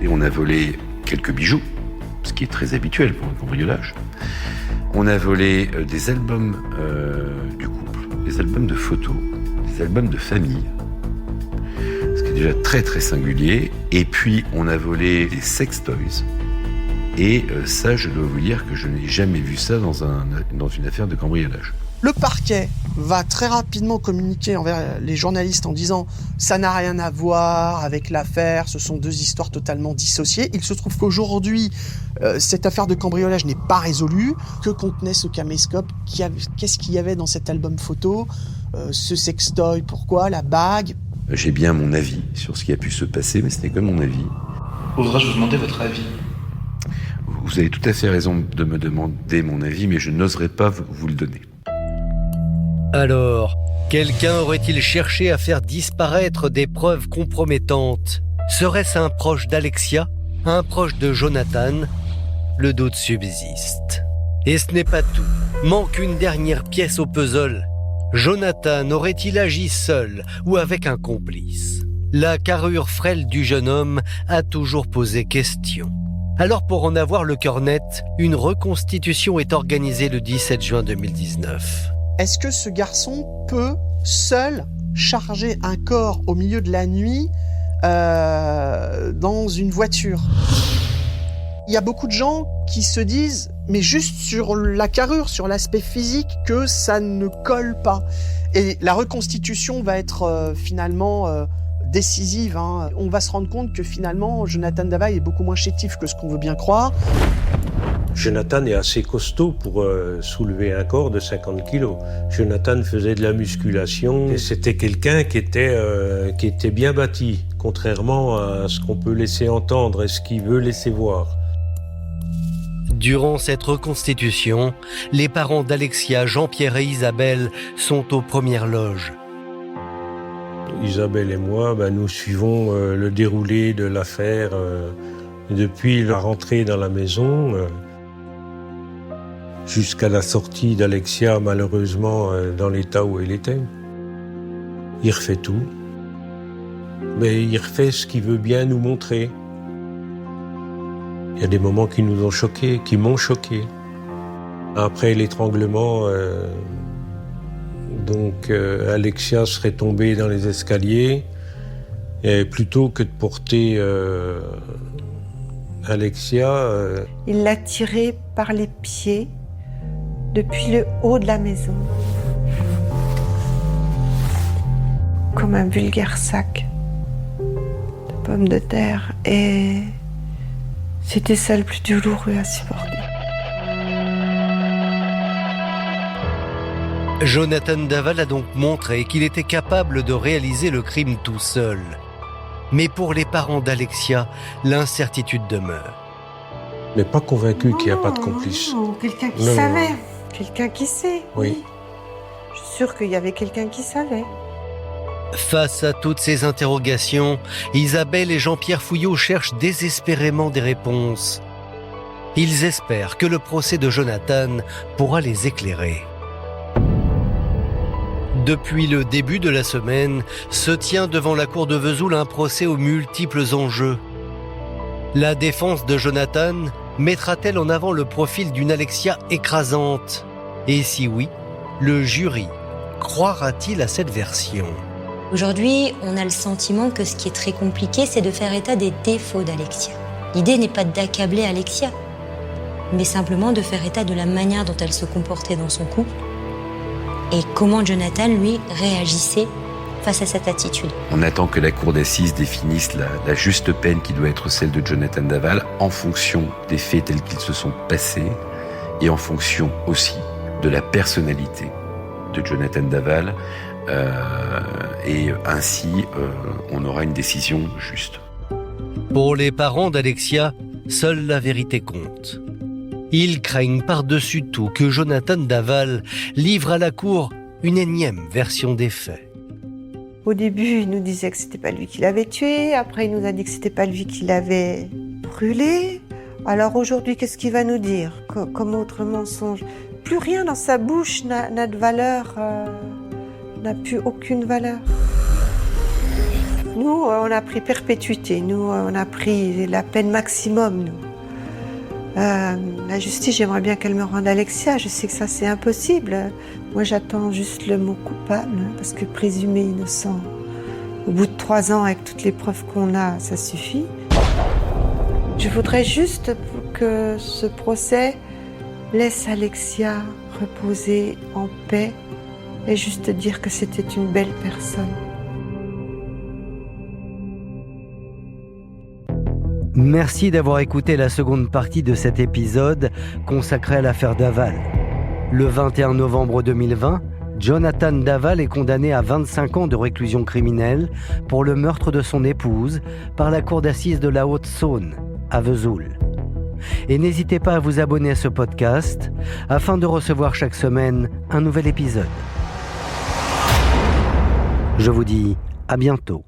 Et on a volé quelques bijoux, ce qui est très habituel pour un cambriolage. On a volé des albums du couple, des albums de photos, des albums de famille, ce qui est déjà très très singulier. Et puis on a volé des sex toys. Et ça, je dois vous dire que je n'ai jamais vu ça dans une affaire de cambriolage. Le parquet va très rapidement communiquer envers les journalistes en disant « ça n'a rien à voir avec l'affaire, ce sont deux histoires totalement dissociées ». Il se trouve qu'aujourd'hui, cette affaire de cambriolage n'est pas résolue. Que contenait ce caméscope? Qu'est-ce qu'il y avait dans cet album photo? Ce sextoy, pourquoi? La bague? J'ai bien mon avis sur ce qui a pu se passer, mais ce n'est que mon avis. Oserais-je vous demander votre avis ? Vous avez tout à fait raison de me demander mon avis, mais je n'oserais pas vous le donner. Alors, quelqu'un aurait-il cherché à faire disparaître des preuves compromettantes ? Serait-ce un proche d'Alexia ? Un proche de Jonathan ? Le doute subsiste. Et ce n'est pas tout. Manque une dernière pièce au puzzle. Jonathan aurait-il agi seul ou avec un complice ? La carrure frêle du jeune homme a toujours posé question. Alors pour en avoir le cœur net, une reconstitution est organisée le 17 juin 2019. Est-ce que ce garçon peut, seul, charger un corps au milieu de la nuit dans une voiture ? Il y a beaucoup de gens qui se disent, mais juste sur la carrure, sur l'aspect physique, que ça ne colle pas. Et la reconstitution va être finalement décisive. On va se rendre compte que finalement, Jonathan Daval est beaucoup moins chétif que ce qu'on veut bien croire. Jonathan est assez costaud pour soulever un corps de 50 kilos. Jonathan faisait de la musculation et c'était quelqu'un qui était bien bâti, contrairement à ce qu'on peut laisser entendre et ce qu'il veut laisser voir. Durant cette reconstitution, les parents d'Alexia, Jean-Pierre et Isabelle, sont aux premières loges. Isabelle et moi, nous suivons le déroulé de l'affaire depuis la rentrée dans la maison jusqu'à la sortie d'Alexia, malheureusement, dans l'état où elle était. Il refait tout, mais il refait ce qu'il veut bien nous montrer. Il y a des moments qui nous ont choqués, qui m'ont choqué. Après l'étranglement, Alexia serait tombée dans les escaliers et plutôt que de porter Alexia... Il l'a tirée par les pieds depuis le haut de la maison. Comme un vulgaire sac de pommes de terre. Et c'était ça le plus douloureux à supporter. Jonathan Daval a donc montré qu'il était capable de réaliser le crime tout seul. Mais pour les parents d'Alexia, l'incertitude demeure. Mais pas convaincu qu'il n'y a pas de complice. Non, quelqu'un qui savait. Quelqu'un qui sait. Oui. Je suis sûre qu'il y avait quelqu'un qui savait. Face à toutes ces interrogations, Isabelle et Jean-Pierre Fouillot cherchent désespérément des réponses. Ils espèrent que le procès de Jonathan pourra les éclairer. Depuis le début de la semaine, se tient devant la cour de Vesoul un procès aux multiples enjeux. La défense de Jonathan mettra-t-elle en avant le profil d'une Alexia écrasante ? Et si oui, le jury croira-t-il à cette version ? Aujourd'hui, on a le sentiment que ce qui est très compliqué, c'est de faire état des défauts d'Alexia. L'idée n'est pas d'accabler Alexia, mais simplement de faire état de la manière dont elle se comportait dans son couple et comment Jonathan, lui, réagissait face à cette attitude. On attend que la cour d'assises définisse la juste peine qui doit être celle de Jonathan Daval en fonction des faits tels qu'ils se sont passés et en fonction aussi de la personnalité de Jonathan Daval. Et ainsi, on aura une décision juste. Pour les parents d'Alexia, seule la vérité compte. Ils craignent par-dessus tout que Jonathan Daval livre à la cour une énième version des faits. Au début, il nous disait que c'était pas lui qui l'avait tué. Après, il nous a dit que c'était pas lui qui l'avait brûlé. Alors aujourd'hui, qu'est-ce qu'il va nous dire comme autre mensonge ? Plus rien dans sa bouche n'a de valeur, n'a plus aucune valeur. Nous, on a pris perpétuité. Nous, on a pris la peine maximum, nous. La justice, j'aimerais bien qu'elle me rende Alexia. Je sais que ça, c'est impossible. Moi, j'attends juste le mot coupable, parce que présumé innocent, au bout de 3 ans, avec toutes les preuves qu'on a, ça suffit. Je voudrais juste que ce procès laisse Alexia reposer en paix et juste dire que c'était une belle personne. Merci d'avoir écouté la seconde partie de cet épisode consacré à l'affaire Daval. Le 21 novembre 2020, Jonathan Daval est condamné à 25 ans de réclusion criminelle pour le meurtre de son épouse par la cour d'assises de la Haute-Saône, à Vesoul. Et n'hésitez pas à vous abonner à ce podcast afin de recevoir chaque semaine un nouvel épisode. Je vous dis à bientôt.